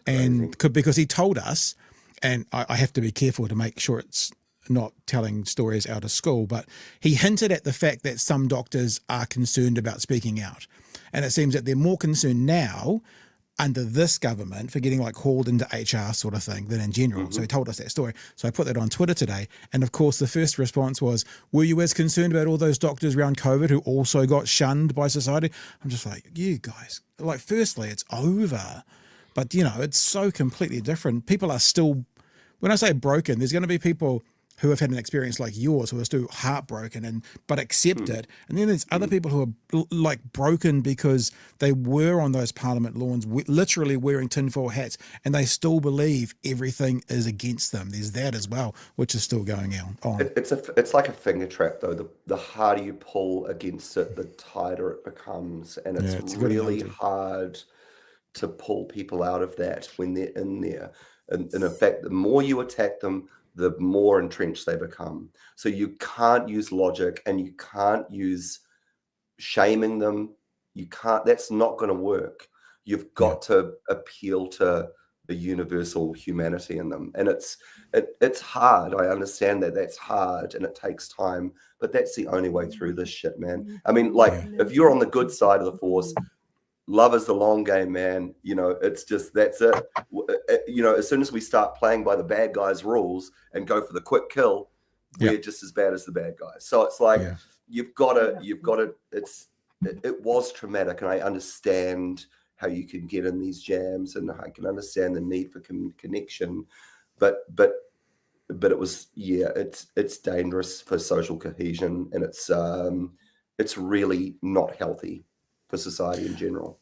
because he told us, and I have to be careful to make sure it's not telling stories out of school, but he hinted at the fact that some doctors are concerned about speaking out. And it seems that they're more concerned now under this government for getting like hauled into HR sort of thing than in general. So he told us that story. So I put that on Twitter today. And of course, the first response was, "Were you as concerned about all those doctors around COVID who also got shunned by society?" I'm just like, you guys, like, firstly, it's over. But, you know, it's so completely different. People are still, when I say broken, there's going to be people who have had an experience like yours, who are still heartbroken but accept it. And then there's other people who are like broken because they were on those parliament lawns, literally wearing tinfoil hats, and they still believe everything is against them. There's that as well, which is still going on. It's like a finger trap, though. The harder you pull against it, the tighter it becomes, and it's really hard to pull people out of that when they're in there. And in fact, the more you attack them, the more entrenched they become. So you can't use logic, and you can't use shaming them. You can't, that's not going to work. You've got to appeal to the universal humanity in them. And it's hard. I understand that that's hard and it takes time, but that's the only way through this shit, man. I mean, like, if you're on the good side of the force, love is the long game, man. You know, it's just, that's it. You know, as soon as we start playing by the bad guys' rules and go for the quick kill, we're just as bad as the bad guys. So it's like, you've got to, it was traumatic, and I understand how you can get in these jams, and I can understand the need for connection, but it was, it's dangerous for social cohesion, and it's really not healthy for society in general.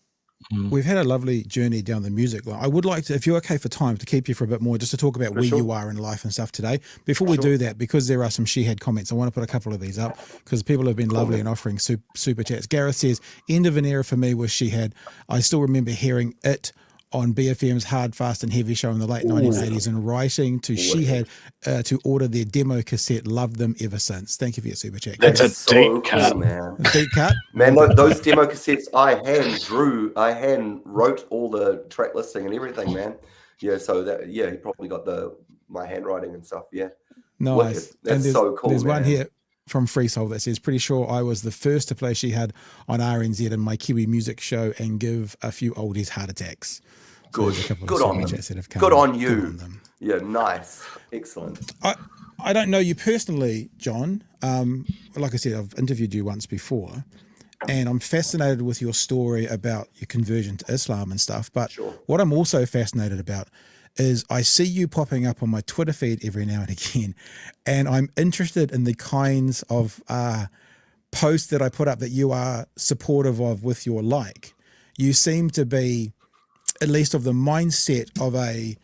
We've had a lovely journey down the music line. I would like to, if you're okay for time, to keep you for a bit more, just to talk about where you are in life and stuff today. Before we do that, because there are some Shihad comments, I want to put a couple of these up because people have been lovely and offering super chats. Gareth says, "End of an era for me with Shihad. I still remember hearing it on BFM's Hard, Fast and Heavy show in the late 1980s and writing to Shihad to order their demo cassette. Loved them ever since. Thank you for your super chat. That's Karen. a So deep cool, cut. man. Deep cut. Man, those demo cassettes, I hand wrote all the track listing and everything, man. Yeah, so that he probably got my handwriting and stuff. Yeah, Nice. wicked. That's there's, so cool. There's man. one here from Freesoul that says, pretty sure I was the first to play Shihad on RNZ in my Kiwi music show and give a few oldies heart attacks. So Good. there's a couple Good of on super them. chats that have come. Good on you. Good on them. Yeah, nice. Excellent. I don't know you personally, John. Like I said, I've interviewed you once before, and I'm fascinated with your story about your conversion to Islam and stuff. But Sure. what I'm also fascinated about is I see you popping up on my Twitter feed every now and again, and I'm interested in the kinds of posts that I put up that you are supportive of with your like. You seem to be, at least of the mindset of I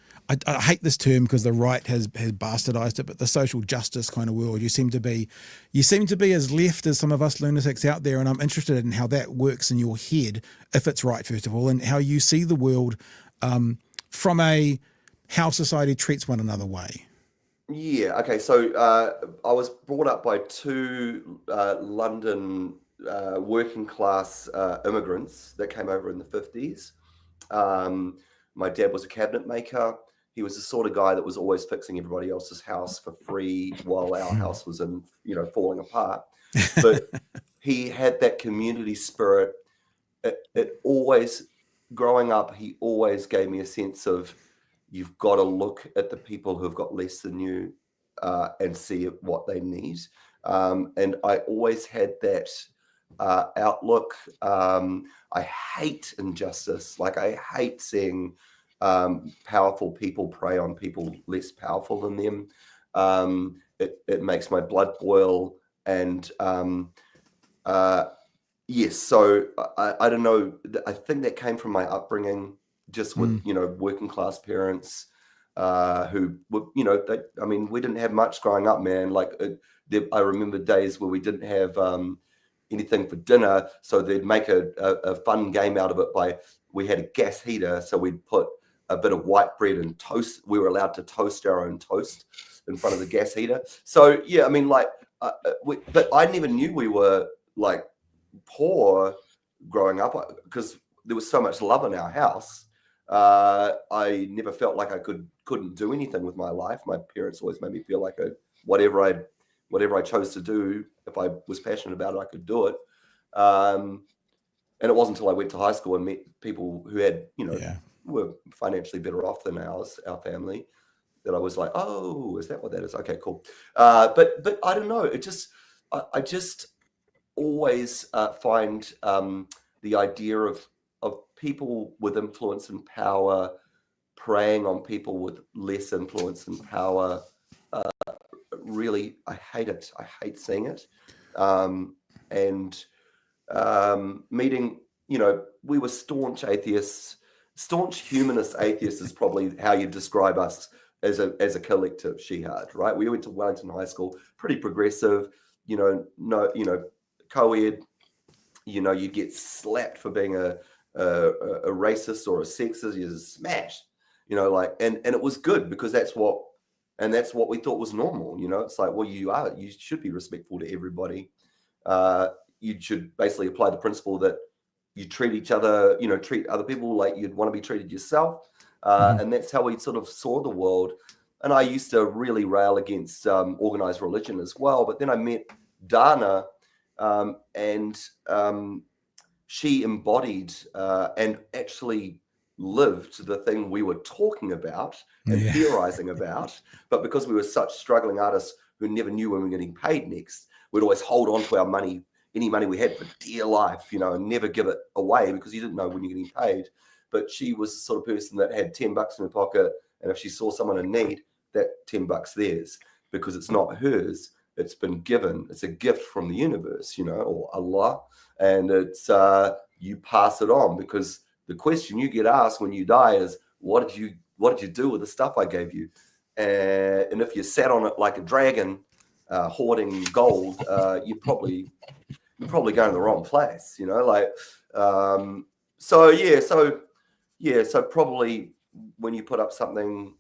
hate this term because the right has bastardized it, but the social justice kind of world. You seem to be as left as some of us lunatics out there, and I'm interested in how that works in your head, if it's right, first of all, and how you see the world from how society treats one another way. Yeah. Okay. So I was brought up by two London working class immigrants that came over in the 50s. My dad was a cabinet maker. He was the sort of guy that was always fixing everybody else's house for free while our house was falling apart. But he had that community spirit. It always, growing up, he always gave me a sense of, you've got to look at the people who've got less than you and see what they need. And I always had that outlook. I hate injustice. Like, I hate seeing powerful people prey on people less powerful than them. It makes my blood boil. And yes, so I don't know. I think that came from my upbringing, just with working class parents who were, we didn't have much growing up, man. Like I remember days where we didn't have anything for dinner, so they'd make a fun game out of it we had a gas heater, so we'd put a bit of white bread and toast. We were allowed to toast our own toast in front of the gas heater. So yeah, I mean, like, but I never knew we were like poor growing up because there was so much love in our house. I never felt like I couldn't do anything with my life. My parents always made me feel like whatever I chose to do, if I was passionate about it, I could do it. And it wasn't until I went to high school and met people who had, were financially better off than our family, that I was like, oh, is that what that is? Okay, cool. But I don't know. I just always find the idea of people with influence and power preying on people with less influence and power. Really, I hate it. I hate seeing it. Meeting, we were staunch atheists. Staunch humanist atheists is probably how you describe us as a collective, Shihad, right? We went to Wellington High School, pretty progressive, co-ed, you get slapped for being a racist or a sexist, you're smashed, and it was good because that's what we thought was normal. It's like, well, you should be respectful to everybody. You should basically apply the principle that you treat each other, treat other people like you'd want to be treated yourself. And that's how we sort of saw the world. And I used to really rail against organized religion as well. But then I met Dana, and she embodied and actually lived the thing we were talking about and theorizing about. But because we were such struggling artists who never knew when we were getting paid next, we'd always hold on to our money, any money we had, for dear life, and never give it away because you didn't know when you're getting paid. But she was the sort of person that had $10 in her pocket, and if she saw someone in need, that $10 theirs, because it's not hers, it's been given. It's a gift from the universe, or Allah, and it's you pass it on, because the question you get asked when you die is, what did you do with the stuff I gave you? And if you sat on it like a dragon, hoarding gold, you're probably going to the wrong place, So Yeah, so probably when you put up something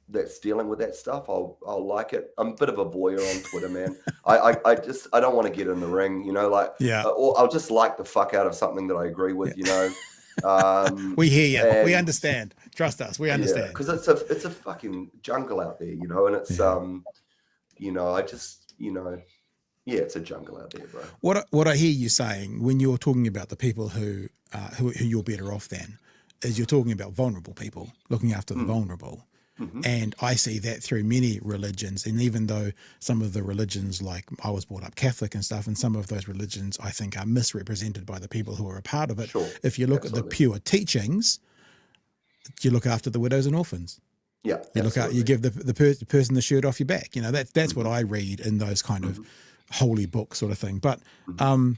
that's dealing with that stuff, I'll like it. I'm a bit of a voyeur on Twitter, man. I don't want to get in the ring, like Yeah. or I'll just like the fuck out of something that I agree with, We hear you. We and understand. Trust us. We yeah, understand. because it's a fucking jungle out there, and it's I just yeah, it's a jungle out there, bro. What I hear you saying when you're talking about the people who you're better off than is you're talking about vulnerable people, looking after the vulnerable. Mm-hmm. And I see that through many religions. And even though some of the religions, like I was brought up Catholic and stuff, and some of those religions I think are misrepresented by the people who are a part of it. Sure. If you look at the pure teachings, you look after the widows and orphans. Yeah. You look out, you give the person the shirt off your back. That's what I read in those kind of holy book sort of thing. But I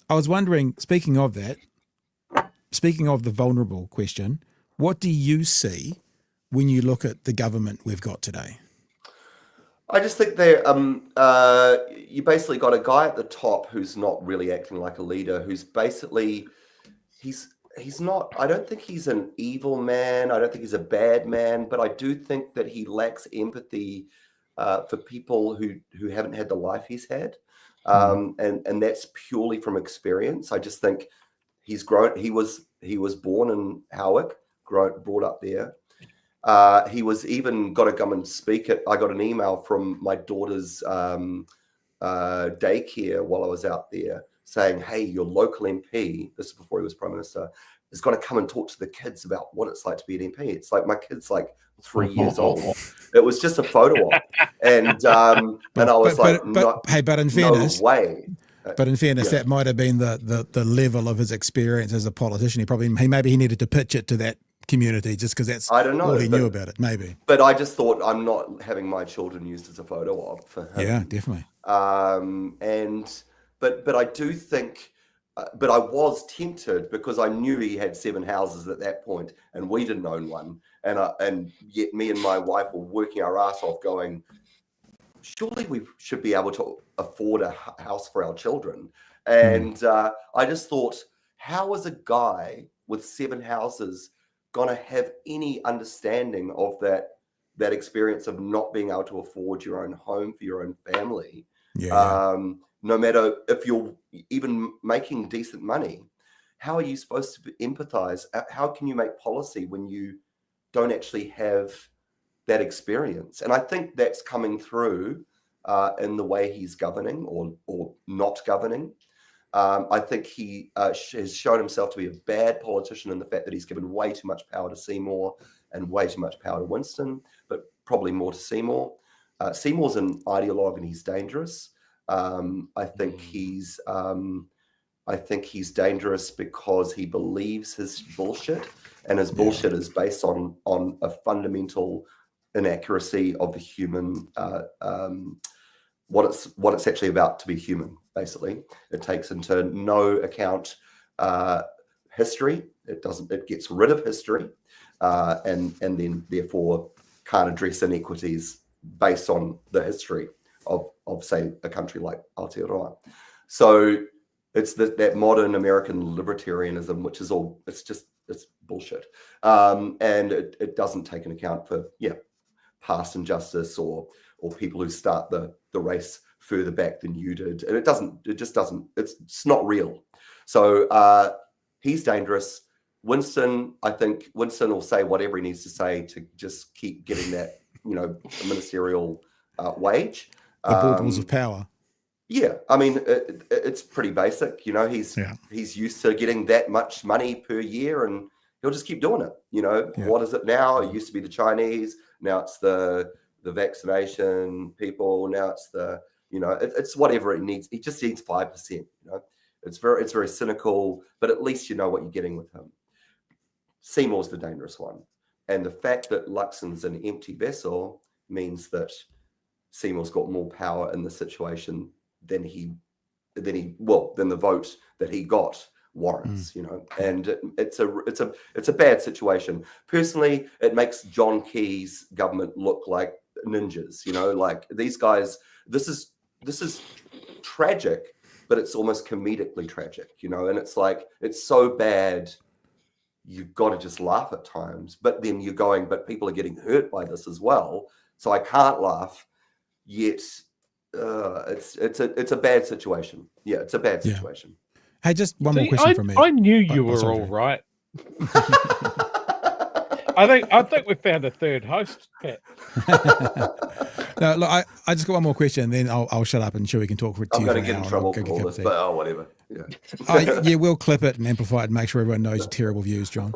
was wondering, speaking of the vulnerable question, what do you see when you look at the government we've got today? I just think you basically got a guy at the top who's not really acting like a leader, who's basically he's not, I don't think he's an evil man, I don't think he's a bad man, but I do think that he lacks empathy for people who haven't had the life he's had. And that's purely from experience. I just think he's grown. He was born in Howick, brought up there. He was even got to come and speak at. I got an email from my daughter's daycare while I was out there saying, "Hey, your local MP." This is before he was Prime Minister. Is going to come and talk to the kids about what it's like to be an MP. It's like my kid's like 3 years old. It was just a photo op, and I was but in fairness, no way. But in fairness, that might have been the level of his experience as a politician. Maybe he needed to pitch it to that community just because that's I don't know, all he knew about it. Maybe. But I just thought I'm not having my children used as a photo op for him. Yeah, definitely. But I do think. But I was tempted because I knew he had 7 houses at that point, and we didn't own one. And yet me and my wife were working our ass off, going, surely we should be able to afford a house for our children. And I just thought, how is a guy with 7 houses gonna have any understanding of that experience of not being able to afford your own home for your own family? No matter if you're even making decent money, how are you supposed to empathize? How can you make policy when you don't actually have that experience? And I think that's coming through in the way he's governing or not governing. I think he has shown himself to be a bad politician in the fact that he's given way too much power to Seymour and way too much power to Winston, but probably more to Seymour. Seymour's an ideologue and he's dangerous. I think he's dangerous because he believes his bullshit, and his bullshit is based on a fundamental inaccuracy of the human, what it's actually about to be human. Basically, it takes into no account history. It gets rid of history, and then therefore can't address inequities based on the history of say a country like Aotearoa. So it's that modern American libertarianism, which is it's bullshit, and it doesn't take into account for past injustice or people who start the race further back than you did, and it's not real. So he's dangerous. Winston, I think Winston will say whatever he needs to say to just keep getting that ministerial wage. The baubles of power. Yeah, I mean it's pretty basic. He's used to getting that much money per year, and he'll just keep doing it. What is it now? It used to be the Chinese. Now it's the vaccination people. Now it's it's whatever it needs. He just needs 5%. It's very cynical, but at least you know what you're getting with him. Seymour's the dangerous one, and the fact that Luxon's an empty vessel means that Seymour's got more power in the situation than the vote that he got warrants, and it's a bad situation. Personally, it makes John Key's government look like ninjas, like these guys. This is tragic, but it's almost comedically tragic, and it's like, it's so bad you've got to just laugh at times. But then you're going, but people are getting hurt by this as well, so I can't laugh. Yet it's a bad situation. Yeah, it's a bad situation. Hey, just one more question from me. I knew you were sorry, all right. I think we found a third host, Pat. No, look, I just got one more question, and then I'll shut up and Chewie can talk to you. I'm going to get in trouble for all this, but whatever. Yeah. Yeah, we'll clip it and amplify it and make sure everyone knows your terrible views, John.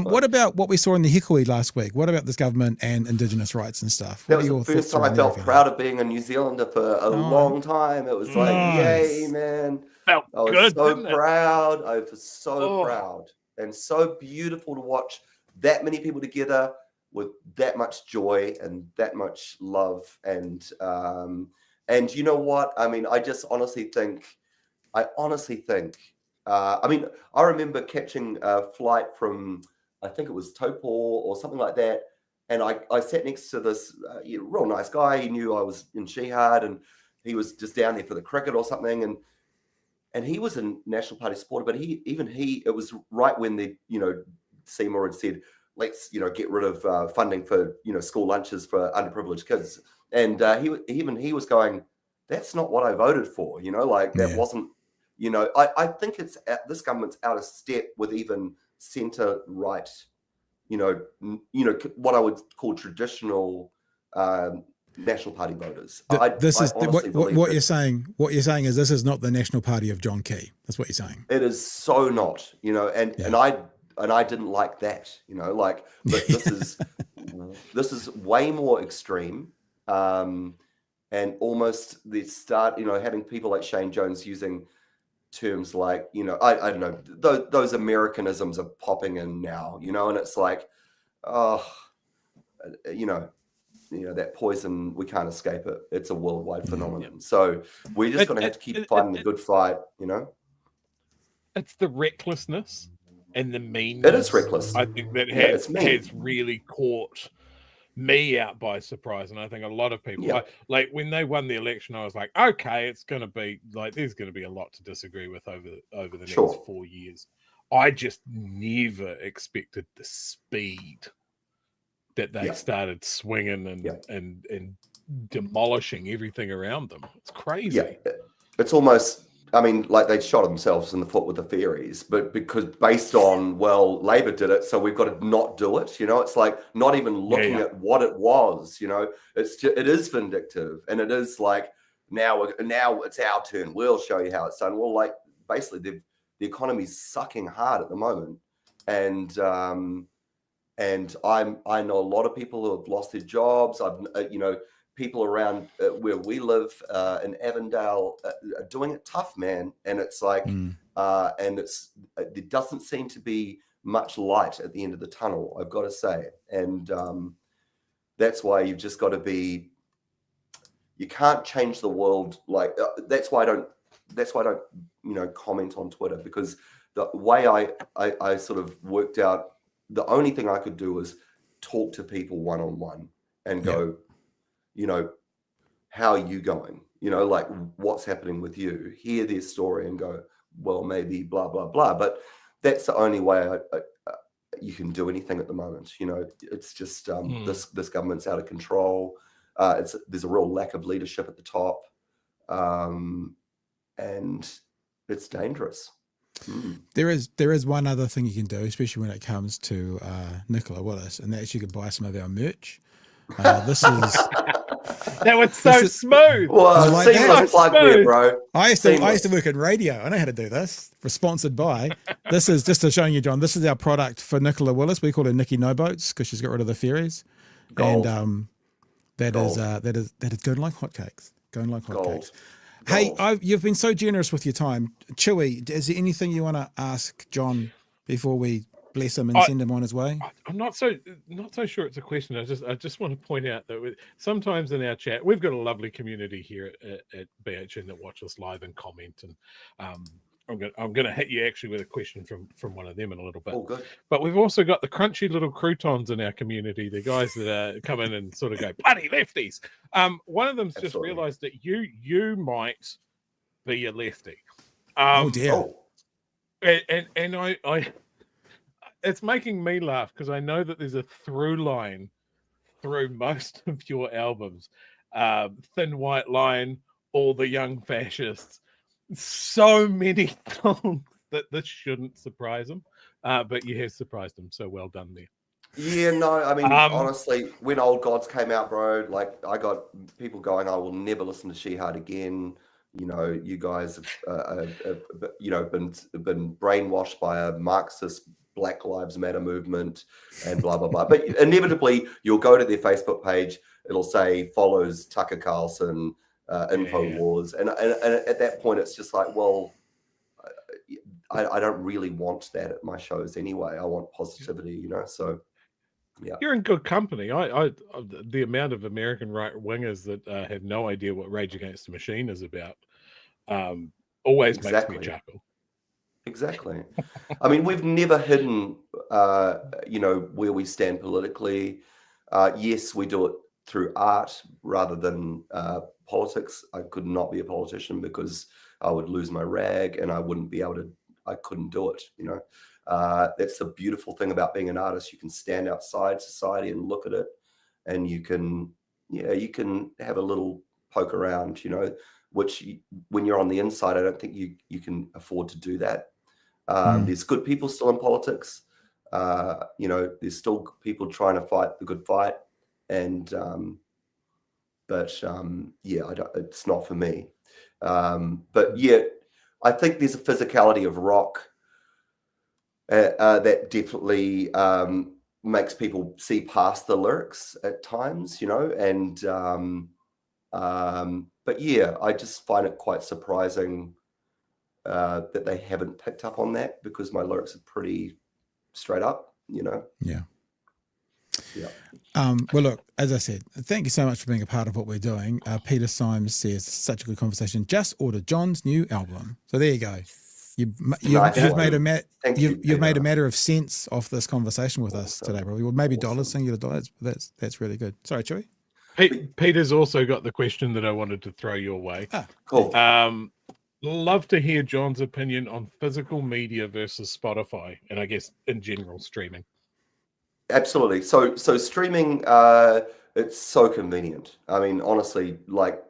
What about what we saw in the Hikui last week? What about this government and Indigenous rights and stuff? That was the first time I felt proud of being a New Zealander for a long time. It was like, yay, man. I was so proud. I was so proud and so beautiful to watch that many people together with that much joy and that much love. And you know what? I mean, I honestly think, I remember catching a flight from, I think it was Taupo or something like that. And I sat next to this real nice guy. He knew I was in Shihad and he was just down there for the cricket or something. And he was a National Party supporter, but it was right when the, Seymour had said, let's, get rid of funding for, school lunches for underprivileged kids. And he was going, that's not what I voted for, that wasn't, I think this government's out of step with even centre right, what I would call traditional National Party voters. What you're saying. What you're saying is this is not the National Party of John Key. That's what you're saying. It is so not, and I didn't like that, but this is way more extreme, and almost the start, having people like Shane Jones using terms like, I don't know, those Americanisms are popping in now, and it's like, that poison, we can't escape it. It's a worldwide phenomenon. So we're just going to have to keep fighting the good fight, It's the recklessness and the meanness. It is reckless. I think that has really caught me out by surprise. And I think a lot of people, like when they won the election, I was like, okay, it's going to be like, there's going to be a lot to disagree with over the next 4 years. I just never expected the speed that they started swinging and demolishing everything around them. It's crazy. Yeah, it's almost, like they shot themselves in the foot with the ferries, but because based on, Labor did it, so we've got to not do it. It's like not even looking at what it was. It is vindictive, and it is like now it's our turn. We'll show you how it's done. Well, like basically the economy's sucking hard at the moment, and I know a lot of people who have lost their jobs. People around where we live in Avondale are doing it tough, man. And it's like, and there doesn't seem to be much light at the end of the tunnel, I've got to say. And that's why you've just got to be, you can't change the world. Like, that's why I don't comment on Twitter, because the way I sort of worked out, the only thing I could do was talk to people one-on-one and go, how are you going? Like what's happening with you? Hear their story and go, well, maybe blah, blah, blah. But that's the only way you can do anything at the moment. It's just this government's out of control. There's a real lack of leadership at the top. And it's dangerous. There is one other thing you can do, especially when it comes to Nicola Willis, and that's you can buy some of our merch. This is that was so smooth. Well, like seamless plug there, bro. I used to work in radio. I know how to do this. For sponsored by. This is just to show you, John. This is our product for Nicola Willis. We call her Nikki No Boats because she's got rid of the ferries. Gold. And that is going like hotcakes. Going like hotcakes. Hey, you've been so generous with your time. Chewie, is there anything you want to ask John before we bless him and send him on his way? I'm not so sure it's a question. I just want to point out that sometimes in our chat, we've got a lovely community here at BHN that watch us live and comment. And I'm going to hit you actually with a question from one of them in a little bit. Oh, good. But we've also got the crunchy little croutons in our community, the guys that come in and sort of go, bloody lefties. One of them's just realised that you might be a lefty. Oh dear. And it's making me laugh because I know that there's a through line through most of your albums. Thin White Line, All the Young Fascists. So many songs that this shouldn't surprise them, but you have surprised them. So well done there. Yeah, no, I mean, honestly, when Old Gods came out, bro, like I got people going, I will never listen to Shihad again. You know, you guys have you know, been brainwashed by a Marxist Black Lives Matter movement and blah, blah, blah. But inevitably, you'll go to their Facebook page, it'll say follows Tucker Carlson, InfoWars. And at that point, it's just like, well, I don't really want that at my shows anyway. I want positivity, you know, so... Yeah. You're in good company. I the amount of American right wingers that have no idea what Rage Against the Machine is about always makes me chuckle. Exactly. I mean, we've never hidden, you know, where we stand politically. Yes, we do it through art rather than politics. I could not be a politician because I would lose my rag and I wouldn't be able to. I couldn't do it, you know. That's the beautiful thing about being an artist. You can stand outside society and look at it, and you can have a little poke around, you know, which when you're on the inside, I don't think you can afford to do that. There's good people still in politics. You know, there's still people trying to fight the good fight, and yeah, it's not for me. But yeah, I think there's a physicality of rock that definitely makes people see past the lyrics at times, you know, and but yeah, I just find it quite surprising that they haven't picked up on that because my lyrics are pretty straight up, you know. Yeah. Well, look, as I said, thank you so much for being a part of what we're doing. Peter Symes says, such a good conversation. Just ordered Jon's new album. So there you go. You've made a matter of sense off this conversation with us today, probably. Well, maybe dollars, singular dollars. That's really good. Sorry, Chewy. Peter's also got the question that I wanted to throw your way. Cool. Love to hear Jon's opinion on physical media versus Spotify, and I guess in general streaming. Absolutely. So streaming, it's so convenient. I mean, honestly, like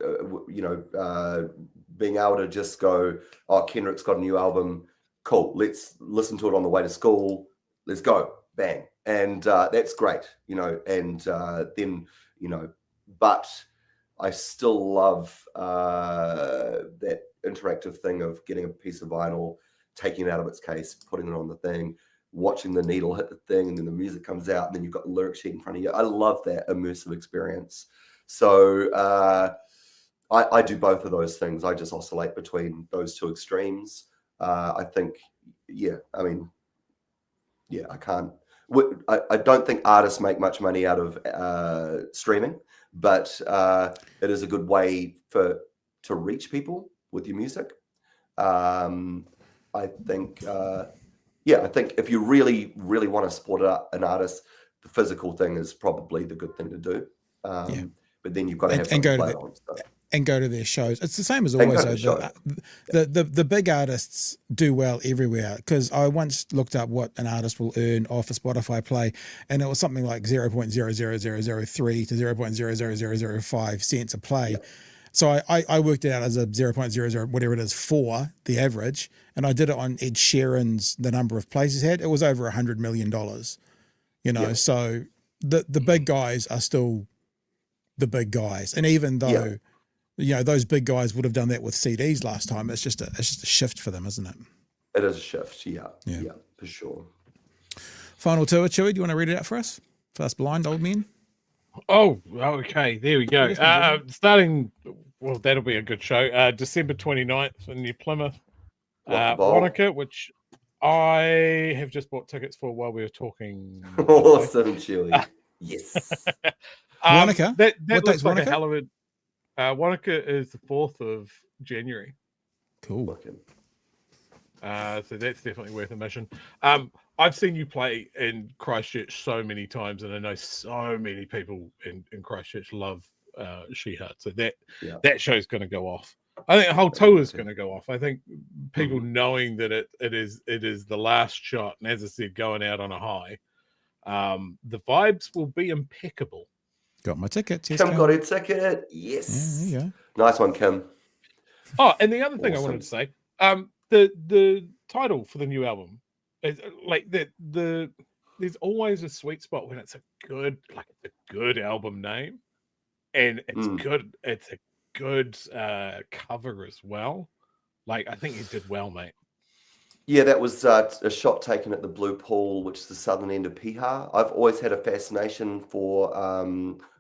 you know, being able to just go, oh, Kendrick's got a new album, cool. Let's listen to it on the way to school. Let's go, bang, and that's great, you know. And then you know, but I still love that interactive thing of getting a piece of vinyl, taking it out of its case, putting it on the thing, watching the needle hit the thing, and then the music comes out, and then you've got the lyric sheet in front of you. I love that immersive experience. So I do both of those things. I just oscillate between those two extremes. I think, yeah, I mean, yeah, I don't think artists make much money out of streaming, but it is a good way to reach people with your music. I think, I think if you really, really want to support an artist, the physical thing is probably the good thing to do. But then you've got to have something to play on. And go to their shows. It's the same as always. The big artists do well everywhere, because I once looked up what an artist will earn off a Spotify play, and it was something like 0.00003 to 0.00005 cents a play. Yeah. So I worked it out as a 0.00 whatever it is for the average, and I did it on Ed Sheeran's, the number of plays he's had. It was over $100 million. You know, so the big guys are still the big guys, and even though you know those big guys would have done that with CDs last time, it's just a shift for them, isn't it? It is a shift, yeah, for sure. Final tour, Chewy. Do you want to read it out for us blind old men? Oh, okay. There we go. Starting, well, that'll be a good show. December 29th in New Plymouth. Wanaka, which I have just bought tickets for while we were talking. Awesome, Chewy. Yes. Wanaka? That what looks date's like Wanaka? a hell of a... Wanaka is the 4th of January. Cool. So that's definitely worth a mission. I've seen you play in Christchurch so many times, and I know so many people in Christchurch love Shihad. So that show's going to go off. I think the whole tour is going to go off. I think people knowing that it is the last shot, and as I said, going out on a high, the vibes will be impeccable. Got my tickets. Yes, Kim got a ticket. Yes. Yeah, there you go. Nice one, Kim. Oh, and the other thing I wanted to say, the title for the new album is like there's always a sweet spot when it's a good album name, and it's good. It's a good cover as well. Like, I think you did well, mate. Yeah, that was a shot taken at the Blue Pool, which is the southern end of Piha. I've always had a fascination for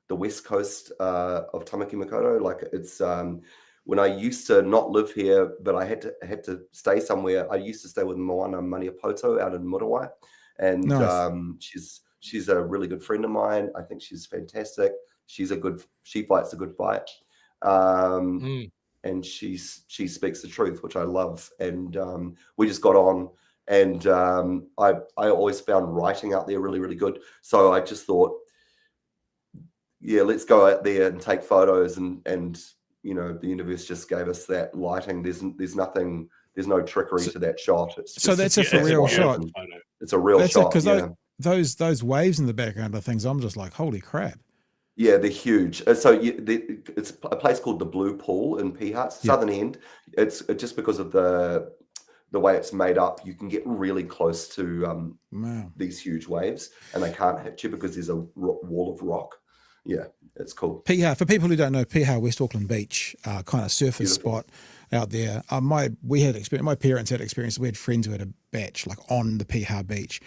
the west coast of Tamaki Makaurau. Like, it's when I used to not live here, but I had to stay somewhere. I used to stay with Moana Maniapoto out in Muriwai, and Nice. she's a really good friend of mine. I think she's fantastic. She fights a good fight. And she speaks the truth, which I love. And we just got on, and I always found writing out there really, really good. So I just thought, yeah, let's go out there and take photos, and you know, the universe just gave us that lighting. There's no trickery to that shot. It's just, so that's a for real shot. It's a real shot. Because those waves in the background are things I'm just like, holy crap. Yeah, they're huge. So it's a place called the Blue Pool in Piha, southern end. It's just because of the way it's made up, you can get really close to these huge waves, and they can't hit you because there's a wall of rock. Yeah, it's cool. Piha, for people who don't know, Piha, West Auckland Beach, kind of surface spot out there. My parents had experience. We had friends who had a batch like on the Piha beach,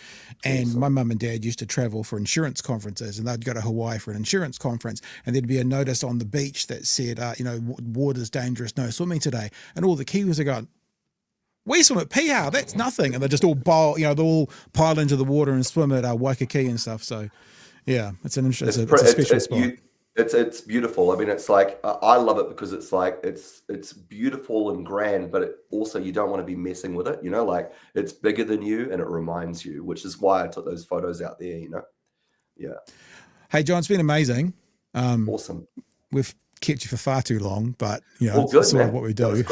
and my mum and dad used to travel for insurance conferences, and they'd go to Hawaii for an insurance conference, and there'd be a notice on the beach that said, water's dangerous, no swimming today, and all the Kiwis are going, we swim at Piha, that's nothing, and they just all pile into the water and swim at Waikiki and stuff. So yeah, it's a special spot. It's beautiful. I mean, it's like I love it because it's like it's beautiful and grand, but also you don't want to be messing with it. You know, like it's bigger than you and it reminds you, which is why I took those photos out there. You know, yeah. Hey, John, it's been amazing. Awesome. We've kept you for far too long, but good, it's sort of what we do. It was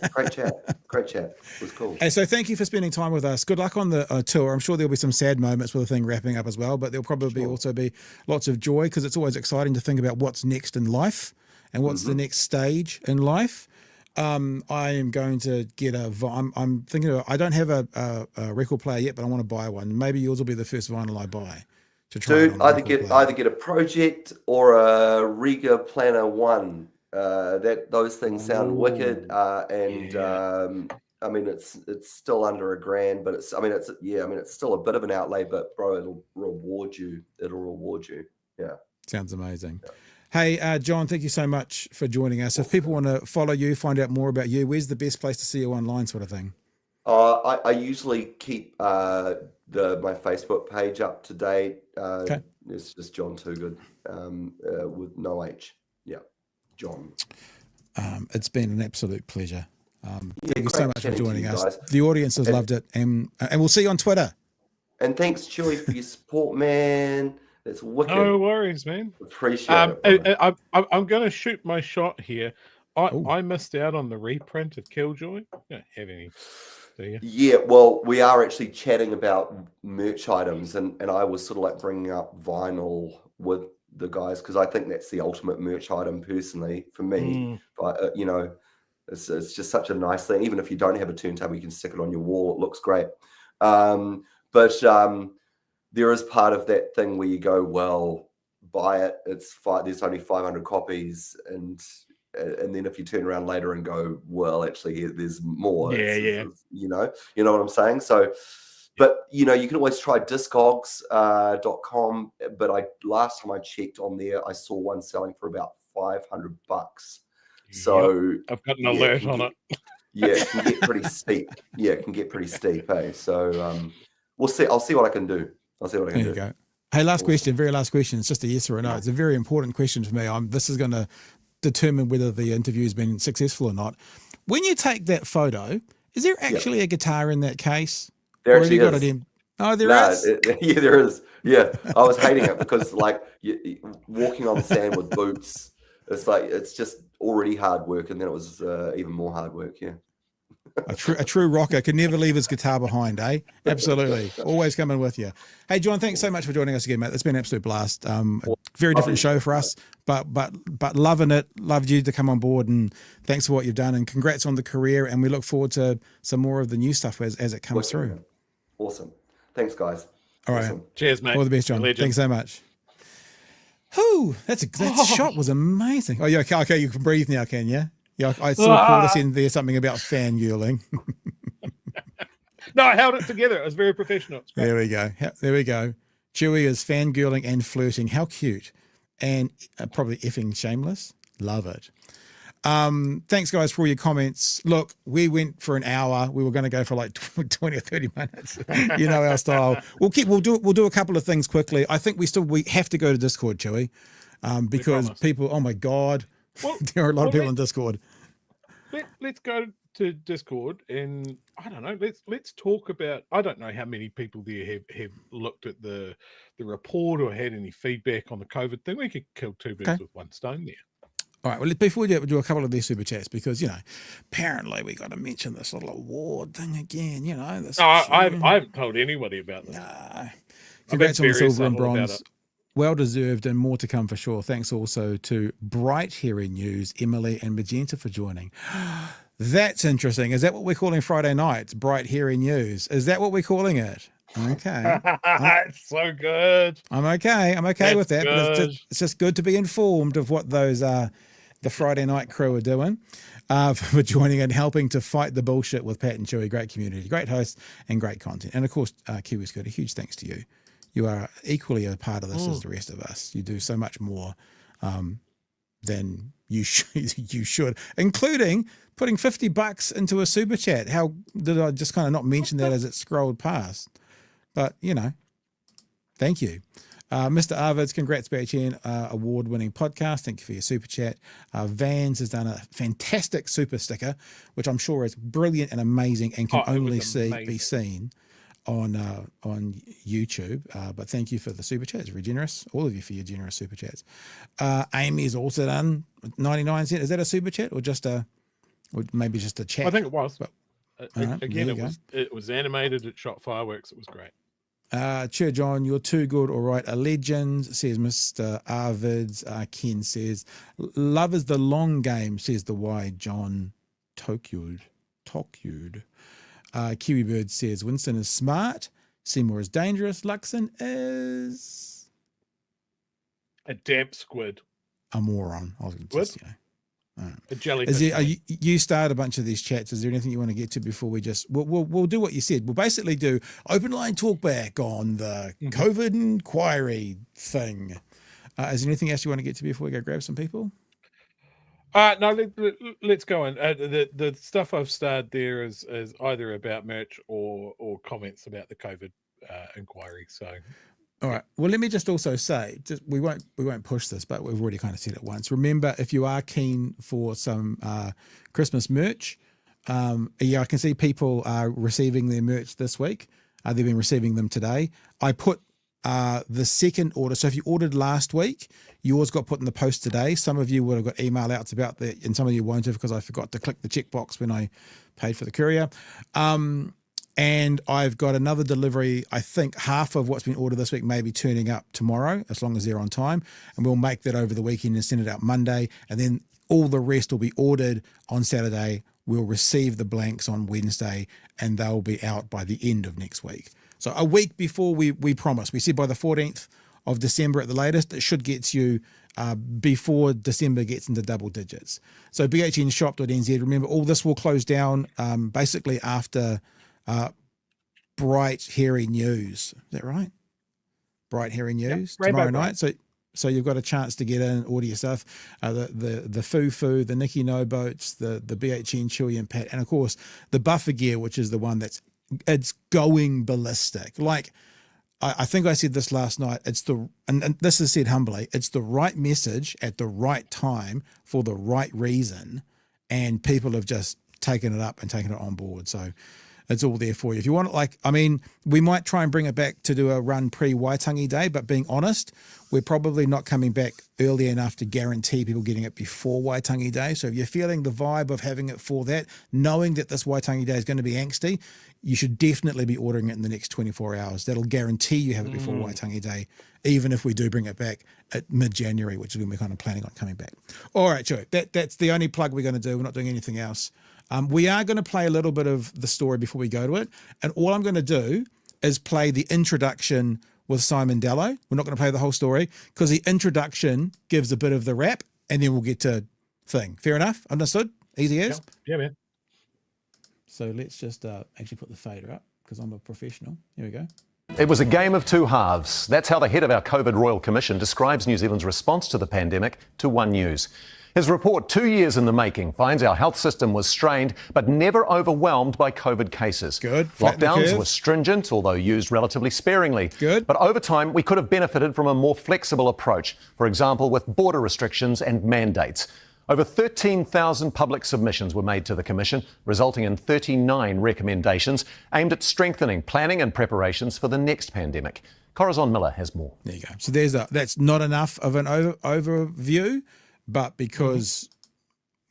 great chat. It was cool. And so thank you for spending time with us. Good luck on the tour. I'm sure there'll be some sad moments with the thing wrapping up as well, but there'll probably also be lots of joy, because it's always exciting to think about what's next in life and what's the next stage in life. I am going to get I'm thinking I don't have a record player yet, but I want to buy one. Maybe yours will be the first vinyl I buy. Dude, either get a Project or a Riga Planner 1. Those things sound wicked. I mean, it's still under $1,000, but it's still a bit of an outlay, but bro, it'll reward you. Yeah. Sounds amazing. Yeah. Hey, John, thank you so much for joining us. If people want to follow you, find out more about you, where's the best place to see you online, sort of thing? I usually keep my Facebook page up to date. It's just Jon Toogood with no H. Yeah, John. It's been an absolute pleasure. Thank you so much for joining us. Guys. The audience has loved it, and we'll see you on Twitter. And thanks, Chewy, for your support, man. It's wicked. No worries, man. Appreciate it. I'm going to shoot my shot here. I missed out on the reprint of Killjoy. You don't have any, do you? Yeah, well, we are actually chatting about merch items, and I was sort of like bringing up vinyl with the guys because I think that's the ultimate merch item personally for me. But it's just such a nice thing. Even if you don't have a turntable, you can stick it on your wall. It looks great. But there is part of that thing where you go, well, buy it. There's only 500 copies, and then if you turn around later and go, well, actually, there's more. Yeah. You know what I'm saying? So, but you can always try discogs.com. But last time I checked on there, I saw one selling for about $500. So I've got an alert on it. Yeah, it can get pretty steep. Yeah, it can get pretty steep. Hey, so we'll see. I'll see what I can do. There you go. Hey, very last question. It's just a yes or a no. It's a very important question for me. This is going to determine whether the interview's been successful or not. When you take that photo, is there actually a guitar in that case? There actually is. Oh, there is? Yeah, there is. Yeah, I was hating it because like walking on sand with boots, it's just already hard work, and then it was even more hard work. Yeah. A true rocker can never leave his guitar behind, eh? Absolutely. Always coming with you. Hey, John, thanks so much for joining us again, mate. It's been an absolute blast. A very different show for us, but loving it. Loved you to come on board, and thanks for what you've done, and congrats on the career, and we look forward to some more of the new stuff as it comes through. Awesome. Thanks, guys. All right. Awesome. Cheers, mate. All the best, John. Thanks so much. Whew, that shot was amazing. Oh, yeah, okay, you can breathe now, can you? Yeah, I saw Paula in there something about fangirling. No, I held it together. It was very professional. There we go. There we go. Chewie is fangirling and flirting. How cute. And probably effing shameless. Love it. Thanks, guys, for all your comments. Look, we went for an hour. We were going to go for like 20 or 30 minutes. You know our style. We'll do a couple of things quickly. I think we have to go to Discord, Chewie, because people, oh my God, well, there are a lot of people in Discord. Let's go to Discord, and I don't know. Let's talk about. I don't know how many people there have looked at the report or had any feedback on the COVID thing. We could kill two birds with one stone there. All right. Well, before we do a couple of these super chats, because apparently we got to mention this little award thing again. I haven't told anybody about this. Congrats on the silver and bronze. Well deserved, and more to come for sure. Thanks also to Bright Hearing News, Emily and Magenta for joining. That's interesting. Is that what we're calling Friday nights? Bright Hearing News. Is that what we're calling it? Okay. It's so good. I'm okay with that. But it's just good to be informed of what those the Friday night crew are doing. For joining and helping to fight the bullshit with Pat and Chewie. Great community, great hosts, and great content. And of course, Kiwi Scooter, huge thanks to you. You are equally a part of this as the rest of us. You do so much more than you should, including putting $50 into a super chat. How did I just kind of not mention that as it scrolled past? But thank you. Mr. Arvids, congrats, BHN, award-winning podcast. Thank you for your super chat. Vans has done a fantastic super sticker, which I'm sure is brilliant and amazing and can only be seen on YouTube. But thank you for the super chats. Very generous. All of you for your generous super chats. Amy has also done 99 cents. Is that a super chat or maybe just a chat? I think it was. But right, again, it was animated. It shot fireworks. It was great. Cheer John, you're too good. All right. A legend, says Mr. Arvids. Ken says, love is the long game, says the Y. Jon Toogood. Kiwi Bird says, Winston is smart. Seymour is dangerous. Luxon is a damp squid. A moron. I was just, a jellyfish. You start a bunch of these chats. Is there anything you want to get to before we just we'll do what you said? We'll basically do open line talk back on the COVID inquiry thing. Is there anything else you want to get to before we go grab some people? No, let's go on. The stuff I've starred there is either about merch or comments about the COVID inquiry. So, all right. Well, let me just also say, we won't push this, but we've already kind of said it once. Remember, if you are keen for some Christmas merch, I can see people are receiving their merch this week. They've been receiving them today. I put the second order. So if you ordered last week, yours got put in the post today. Some of you would have got email outs about that, and some of you won't have because I forgot to click the checkbox when I paid for the courier. And I've got another delivery. I think half of what's been ordered this week may be turning up tomorrow, as long as they're on time. And we'll make that over the weekend and send it out Monday. And then all the rest will be ordered on Saturday. We'll receive the blanks on Wednesday, and they'll be out by the end of next week. So a week before we promised. We said by the 14th of December at the latest. It should get you before December gets into double digits. So bhnshop.nz. Remember, all this will close down basically after Bright Hearing News. Is that right? Bright Hearing News tomorrow night. So you've got a chance to get in, order your stuff. The Foo, the Nikki No Boats, the BHN, Chewie and Pat, and of course the buffer gear, which is the one it's going ballistic. Like I think I said this last night. And this is said humbly. It's the right message at the right time for the right reason, and people have just taken it up and taken it on board. So It's all there for you. If you want it, like, I mean, we might try and bring it back to do a run pre-Waitangi Day, but being honest, we're probably not coming back early enough to guarantee people getting it before Waitangi Day. So if you're feeling the vibe of having it for that, knowing that this Waitangi Day is going to be angsty, you should definitely be ordering it in the next 24 hours. That'll guarantee you have it before Waitangi Day, even if we do bring it back at mid-January, which is when we're kind of planning on coming back. All right, sure. That's the only plug we're going to do. We're not doing anything else. We are going to play a little bit of the story before we go to it. And all I'm going to do is play the introduction with Simon Dello. We're not going to play the whole story because the introduction gives a bit of the wrap and then we'll get to thing. Fair enough? Understood? Easy as? Yeah, man. So let's just actually put the fader up because I'm a professional. Here we go. It was a game of two halves. That's how the head of our COVID Royal Commission describes New Zealand's response to the pandemic to One News. His report, 2 years in the making, finds our health system was strained but never overwhelmed by COVID cases. Good. Flatten the Lockdowns curve. were stringent, although used relatively sparingly. Good. But over time, we could have benefited from a more flexible approach, for example, with border restrictions and mandates. Over 13,000 public submissions were made to the Commission, resulting in 39 recommendations aimed at strengthening planning and preparations for the next pandemic. Corazon Miller has more. There you go. So that's not enough of an overview, but because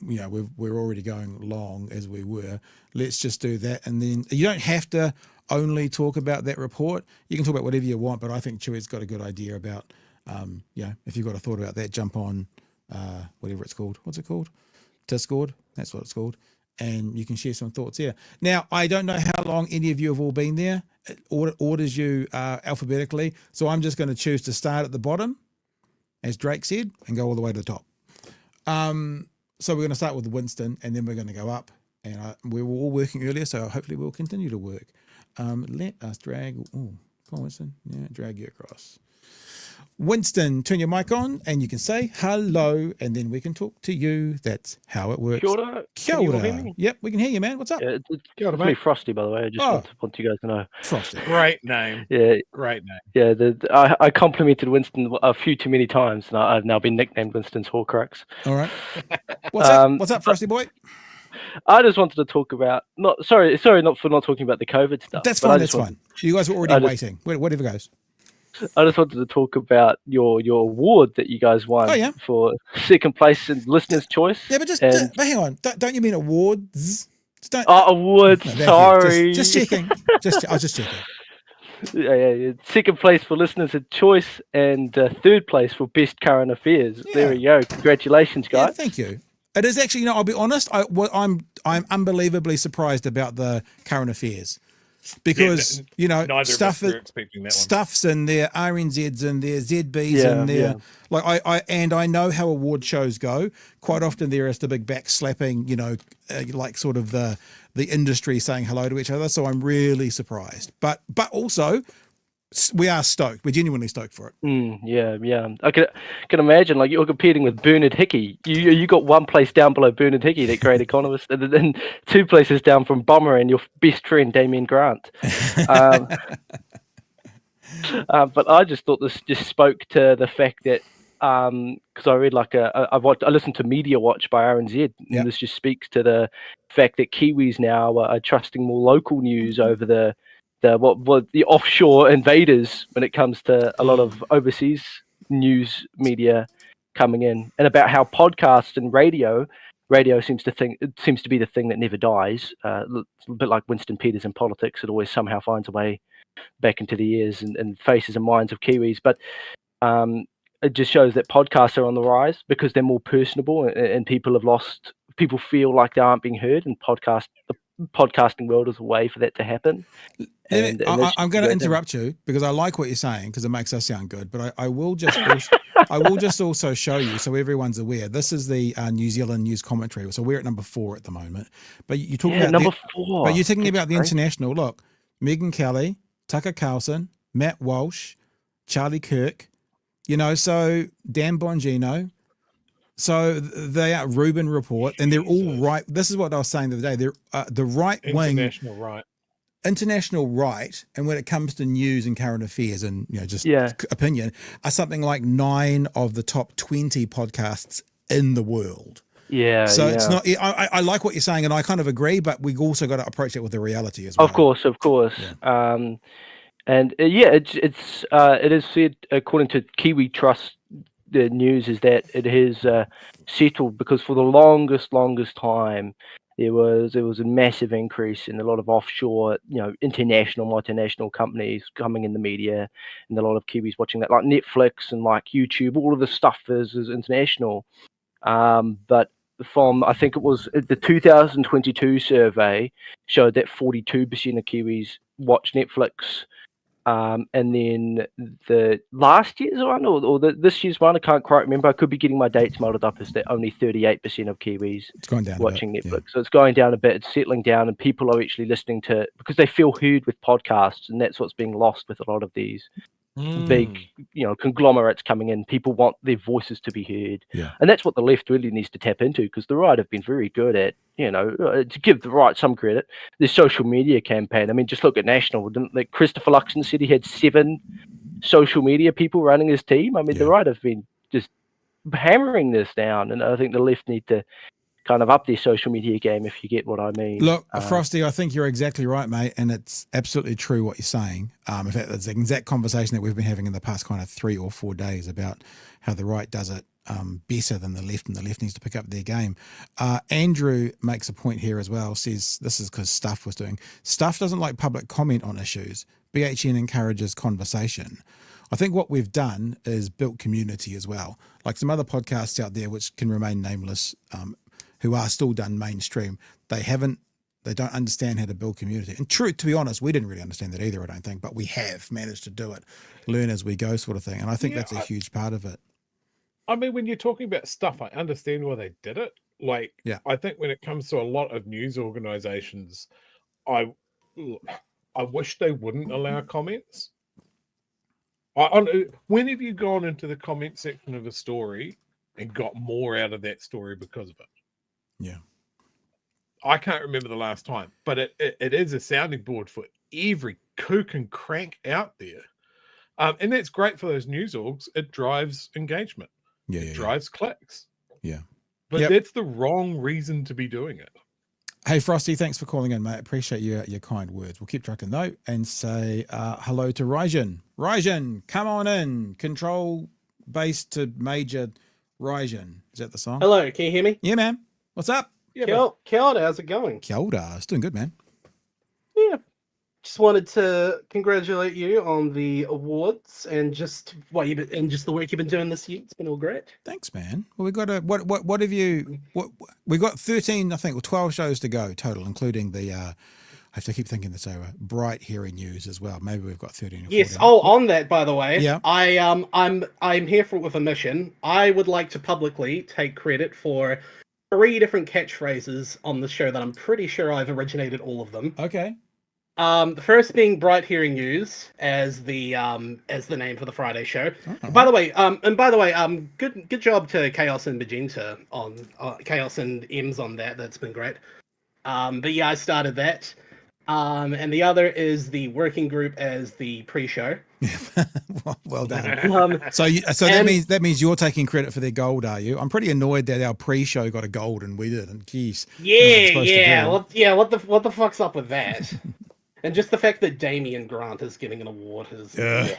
we're already going long as we were, let's just do that. And then you don't have to only talk about that report. You can talk about whatever you want, but I think Chewy's got a good idea about, if you've got a thought about that, jump on whatever it's called. What's it called? Discord. That's what it's called. And you can share some thoughts here. Now, I don't know how long any of you have all been there. It orders you alphabetically. So I'm just going to choose to start at the bottom, as Drake said, and go all the way to the top. So we're going to start with Winston, and then we're going to go up. And we were all working earlier, so hopefully we'll continue to work. Let us drag. Oh, come on, Winston. Yeah, drag you across. Winston, turn your mic on, and you can say hello, and then we can talk to you. That's how it works. Kia ora. Kia Can you all ora. hear me? Yep, we can hear you, man. What's up? Yeah, it's Kia ora, me, mate. Frosty, by the way. I just want you guys to know. Frosty. Great name. Yeah, Great name. yeah. I complimented Winston a few too many times, and I've now been nicknamed Winston's Horcrux. All right. What's up? What's up, Frosty boy? I just wanted to talk about not for not talking about the COVID stuff. That's but fine. I That's just fine. You guys were already waiting. Whatever goes. I just wanted to talk about your award that you guys won for second place in Listener's Choice. Yeah, but but hang on. Don't you mean awards? Don't, awards. No, thank you. Sorry. Just checking. I was just checking. Yeah. Second place for Listeners' Choice and third place for Best Current Affairs. Yeah. There we go. Congratulations, guys. Yeah, thank you. It is actually, I'll be honest. I'm unbelievably surprised about the current affairs because Neither of us stuff were expecting that one. stuff's in there, RNZ's in there, ZB's in there. Like I know how award shows go. Quite often there is the big backslapping, like sort of the industry saying hello to each other. So I'm really surprised, but also we are stoked. We're genuinely stoked for it. Yeah. I can imagine, like, you're competing with Bernard Hickey. You got one place down below Bernard Hickey, that great economist, and then two places down from Bomber and your best friend Damien Grant. But I just thought this just spoke to the fact that because I read I listened to Media Watch by RNZ, and this just speaks to the fact that Kiwis now are trusting more local news over the offshore invaders when it comes to a lot of overseas news media coming in, and about how podcast and radio seems to be the thing that never dies. A bit like Winston Peters in politics, it always somehow finds a way back into the ears and faces and minds of Kiwis. But it just shows that podcasts are on the rise because they're more personable, and people feel like they aren't being heard, and the podcasting world is a way for that to happen. I'm going to interrupt you because I like what you're saying because it makes us sound good, but I will just also show you so everyone's aware. This is the New Zealand news commentary. So we're at number 4 at the moment. But you're talking about number 4. But you're talking about the international. Look, Megan Kelly, Tucker Carlson, Matt Walsh, Charlie Kirk. So Dan Bongino. So they are Reuben Report, and they're all right. This is what I was saying the other day. They're the right wing, international right, and when it comes to news and current affairs and opinion, are something like 9 of the top 20 podcasts in the world. Yeah. So yeah. it's not. I like what you're saying, and I kind of agree. But we also got to approach it with the reality as well. Of course. Yeah. And it is said, according to Kiwi Trust, the news is that it has settled, because for the longest time there was a massive increase in a lot of offshore, international, multinational companies coming in the media, and a lot of Kiwis watching that, like Netflix and like YouTube. All of this stuff is international. But from, I think it was the 2022 survey showed that 42% of Kiwis watch Netflix. And then the last year's one or this year's one, I can't quite remember. I could be getting my dates muddled up. Is that only 38% of Kiwis It's gone down watching a bit, Netflix? So it's going down a bit. It's settling down, and people are actually listening to, because they feel heard with podcasts, and that's what's being lost with a lot of these big, conglomerates coming in. People want their voices to be heard, and that's what the left really needs to tap into, because the right have been very good at, to give the right some credit, their social media campaign. I mean, just look at National. Didn't, like, Christopher Luxon said he had 7 social media people running his team? I mean, the right have been just hammering this down, and I think the left need to kind of up their social media game, if you get what I mean. Look, Frosty, I think you're exactly right, mate, and it's absolutely true what you're saying. In fact, it's the exact conversation that we've been having in the past kind of 3 or 4 days about how the right does it better than the left, and the left needs to pick up their game. Andrew makes a point here as well, says this is because Stuff was doing. Stuff doesn't like public comment on issues. BHN encourages conversation. I think what we've done is built community as well. Like some other podcasts out there which can remain nameless, who are still done mainstream, they don't understand how to build community. And true, to be honest, we didn't really understand that either, I don't think, but we have managed to do it, learn as we go sort of thing. And I think that's a huge part of it. I mean, when you're talking about Stuff, I understand why they did it. Like, I think when it comes to a lot of news organizations, I wish they wouldn't allow comments. When have you gone into the comment section of a story and got more out of that story because of it? Yeah. I can't remember the last time, but it is a sounding board for every kook and crank out there. And that's great for those news orgs. It drives engagement. It drives clicks. Yeah. But that's the wrong reason to be doing it. Hey, Frosty, thanks for calling in, mate. Appreciate your kind words. We'll keep trucking though and say hello to Rajan. Rajan, come on in. Control base to Major Rajan. Is that the song? Hello, can you hear me? Yeah, man. What's up? Yeah, Kia ora, how's it going? Kia ora. It's doing good, man. Yeah. Just wanted to congratulate you on the awards and just the work you've been doing this year. It's been all great. Thanks, man. Well, we got what have you? We got 13, I think, or 12 shows to go total, including the. I have to keep thinking this over. Bright Hearing News as well. Maybe we've got 13 or 14. Yes. Oh, on that, by the way. Yeah. I'm here with a mission. I would like to publicly take credit for 3 different catchphrases on the show that I'm pretty sure I've originated all of them. Okay. The first being Bright Hearing News as the name for the Friday show. By the way, good job to Chaos and Magenta on Chaos and M's on that. That's been great. But yeah, I started that. And the other is the working group as the pre-show. well done. So that means you're taking credit for their gold, are you? I'm pretty annoyed that our pre-show got a gold and we didn't. Geez. Yeah. What the fuck's up with that? And just the fact that Damien Grant is getting an award is. Yeah.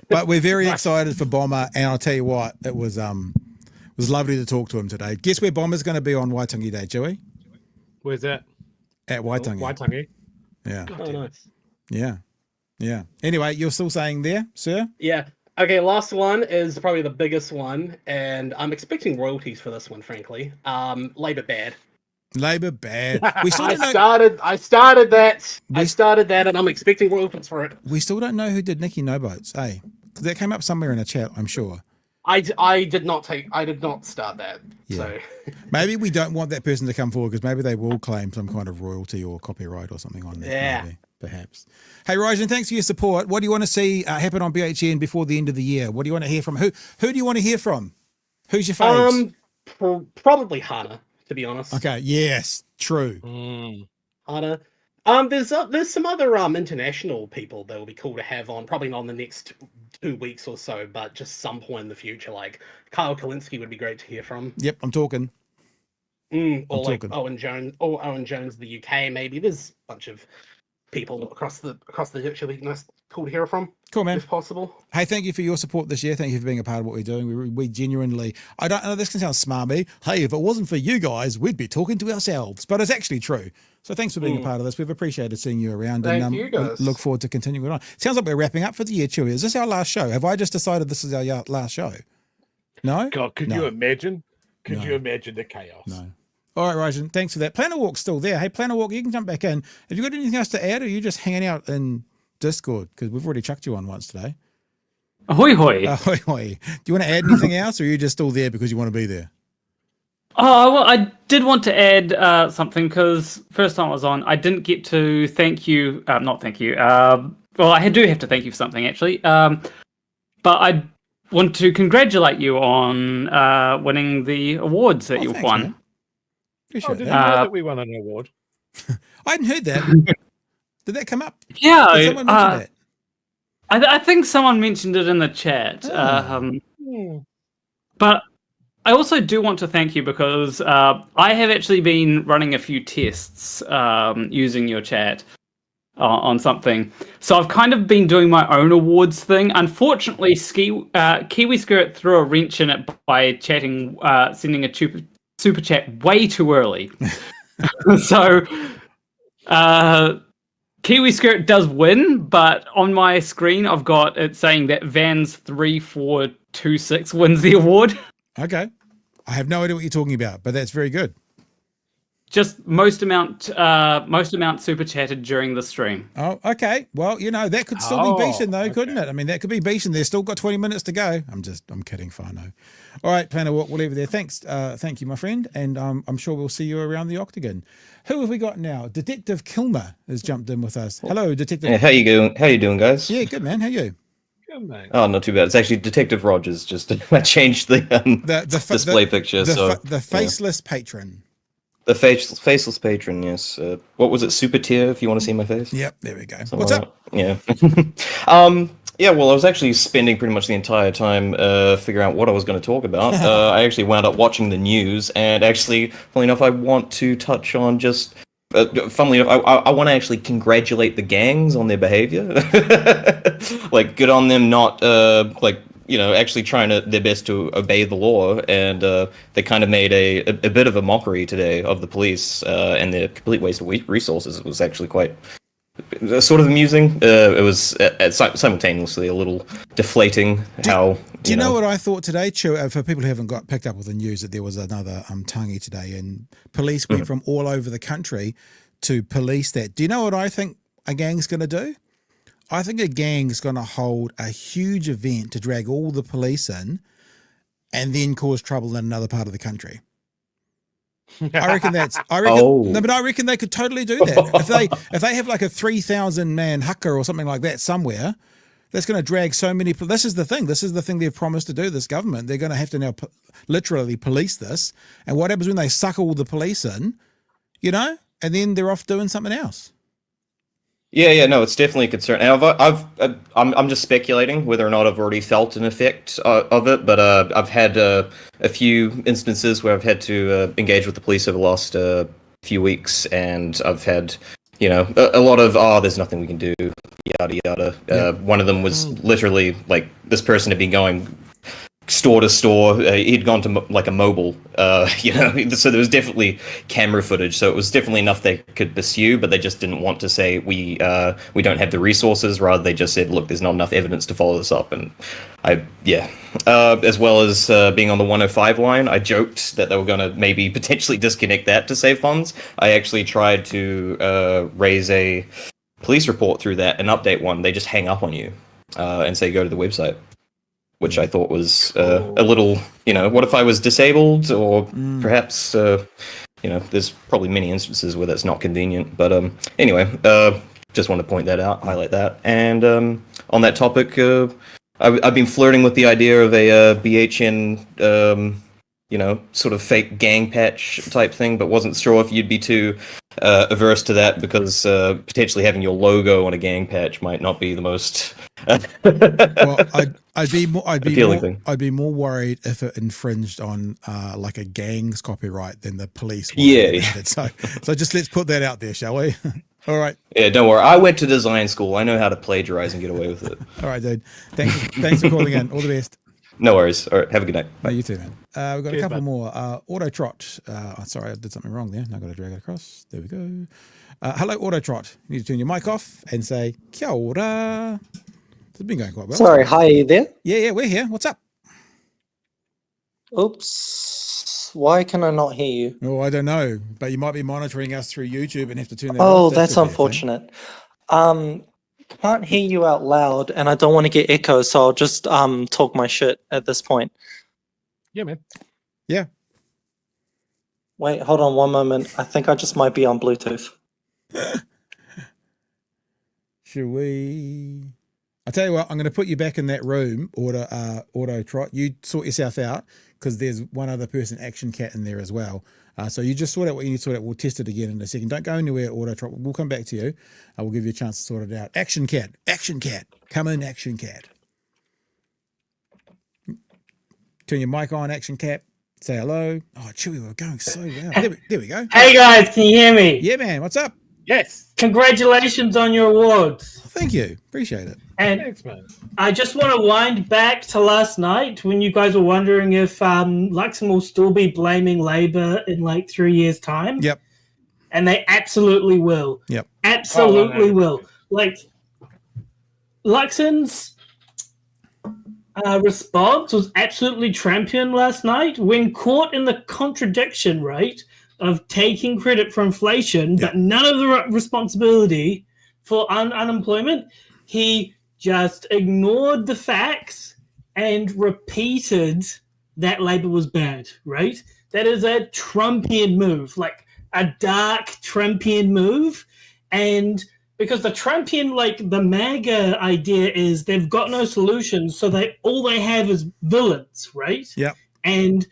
But we're very excited for Bomber, and I'll tell you what, it was lovely to talk to him today. Guess where Bomber's going to be on Waitangi Day, Joey? Where's that? At Waitangi. Waitangi. Yeah. Oh, nice. Yeah. Anyway, you're still saying there, sir? Yeah. Okay, last one is probably the biggest one, and I'm expecting royalties for this one, frankly. Labour bad. Labour bad. We still I started that, and I'm expecting royalties for it. We still don't know who did Nikki No Boats, eh? That came up somewhere in a chat, I'm sure. I did not start that. Yeah. So maybe we don't want that person to come forward because maybe they will claim some kind of royalty or copyright or something on that. Yeah. Maybe, perhaps. Hey, Rajan, thanks for your support. What do you want to see happen on BHN before the end of the year? What do you want to hear from? Who do you want to hear from? Who's your faves? Probably Hana, to be honest. Okay. Yes. True. Hana. There's some other international people that will be cool to have on. Probably not in the next 2 weeks or so, but just some point in the future. Like Kyle Kalinske would be great to hear from. Yep, I'm talking. Or like talking. Owen Jones, the UK, maybe. There's a bunch of people across the ditch it'll be nice, cool to hear from. Cool, man. If possible. Hey, thank you for your support this year. Thank you for being a part of what we're doing. We genuinely, I don't know, this can sound smarmy. Hey, if it wasn't for you guys, we'd be talking to ourselves. But it's actually true. So thanks for being a part of this. We've appreciated seeing you around. Thank you, guys. Look forward to continuing on. Sounds like we're wrapping up for the year, Chewy. Is this our last show? Have I just decided this is our last show? No? God, could No. you imagine? Could No. you imagine the chaos? No. All right, Rajan, thanks for that. Planner Walk's still there. Hey, Planner Walk, you can jump back in. Have you got anything else to add, or are you just hanging out in Discord? Because we've already chucked you on once today. Ahoy hoy. Ahoy, hoy. Do you want to add anything else, or are you just still there because you want to be there? Oh, well, I did want to add something because first time I was on, I didn't get to thank you. Not thank you. Well, I do have to thank you for something, actually. But I want to congratulate you on winning the awards that you've thanks, won. man. Appreciate Oh, did you that. know that we won an award? I hadn't heard that. Did that come up? Yeah, Did someone mention that? I think someone mentioned it in the chat. But I also do want to thank you because I have actually been running a few tests using your chat on something. So I've kind of been doing my own awards thing. Unfortunately, Kiwi Skirt threw a wrench in it by sending a super chat way too early. So Kiwi Skirt does win, but on my screen I've got it saying that Vans 3426 wins the award. Okay. I have no idea what you're talking about, but that's very good. Just most amount super chatted during the stream. Oh, okay. Well, that could still be beaten though, couldn't it? I mean, that could be beaten. They've still got 20 minutes to go. I'm kidding, Fano. All right, Planner Walk, we'll leave it there. Thanks. Thank you, my friend. And I'm sure we'll see you around the Octagon. Who have we got now? Detective Kilmer has jumped in with us. Hello, Detective. Yeah, how you doing, guys? Yeah, good, man. How you? Good, mate. Oh, not too bad. It's actually Detective Rogers. Just I changed the display picture. The faceless patron. The faceless patron, yes. What was it? Super tier, if you want to see my face. Yep, there we go. Something What's like up? that. Yeah. Yeah, well, I was actually spending pretty much the entire time figuring out what I was going to talk about. I actually wound up watching the news, and actually, funnily enough, I want to touch on just... funnily enough, I want to actually congratulate the gangs on their behavior. Like, good on them not, actually trying their best to obey the law, and they kind of made a bit of a mockery today of the police and their complete waste of resources. It was actually quite sort of amusing. It was simultaneously a little deflating. Do you know what I thought today, Chew? For people who haven't picked up with the news, that there was another tangi today, and police went from all over the country to police that. Do you know what I think a gang's going to do? I think a gang's going to hold a huge event to drag all the police in and then cause trouble in another part of the country. I reckon they could totally do that. If they have like a 3,000 man haka or something like that somewhere, that's going to drag so many. This is the thing they've promised to do, this government. They're going to have to now literally police this. And what happens when they suck all the police in, and then they're off doing something else? Yeah, no, it's definitely a concern. And I'm just speculating whether or not I've already felt an effect of it, but I've had a few instances where I've had to engage with the police over the last few weeks, and I've had, a lot of, there's nothing we can do, yada yada. One of them was literally like, this person had been going store to store. He'd gone to like a mobile, so there was definitely camera footage. So it was definitely enough they could pursue, but they just didn't want to say we don't have the resources. Rather, they just said, look, there's not enough evidence to follow this up. And as well as being on the 105 line, I joked that they were going to maybe potentially disconnect that to save funds. I actually tried to raise a police report through that and update one. They just hang up on you and say go to the website, which I thought was a little, what if I was disabled, or perhaps, there's probably many instances where that's not convenient. But anyway, just want to point that out, highlight that. And on that topic, I've been flirting with the idea of a BHN, sort of fake gang patch type thing, but wasn't sure if you'd be too averse to that because potentially having your logo on a gang patch might not be the most Well, I'd appealing thing. I'd be more worried if it infringed on like a gang's copyright than the police. Yeah. So just let's put that out there, shall we? All right. Yeah, don't worry. I went to design school. I know how to plagiarize and get away with it. All right, dude. Thanks for calling in. All the best. No worries. All right. Have a good night. Bye. You too, man. We've got Cheers, a couple bud. more. Auto Trot. Sorry, I did something wrong there. Now I've got to drag it across. There we go. Hello, Auto Trot. You need to turn your mic off and say, Kia ora. It's been going quite well. Sorry, hi, are you there? Yeah, we're here. What's up? Oops. Why can I not hear you? Oh, I don't know, but you might be monitoring us through YouTube and have to turn that Oh, off. that's could be a thing. unfortunate. Can't hear you out loud, and I don't want to get echo, so I'll just talk my shit at this point. Yeah, man. Yeah. Wait, hold on one moment. I think I just might be on Bluetooth. Should we? I'll tell you what, I'm going to put you back in that room, Auto Trot. You sort yourself out because there's one other person, Action Cat, in there as well. So you just sort out what you need to sort out. We'll test it again in a second. Don't go anywhere, Auto Trot. We'll come back to you. We'll give you a chance to sort it out. Action Cat. Come in, Action Cat. Turn your mic on, Action Cat. Say hello. Oh, Chewy, we're going so well. There we go. Hey guys, can you hear me? Yeah, man. What's up? Yes. Congratulations on your awards. Thank you. Appreciate it. And Thanks, man. I just want to wind back to last night when you guys were wondering if Luxon will still be blaming Labour in like 3 years' time. Yep. And they absolutely will. Yep. Absolutely will. Like, Luxon's response was absolutely Trumpian last night when caught in the contradiction, right, of taking credit for inflation, but none of the responsibility for unemployment. He just ignored the facts and repeated that Labour was bad, right? That is a Trumpian move, like a dark Trumpian move. And because the Trumpian, like the MAGA idea is they've got no solutions, so all they have is villains, right? Yep. And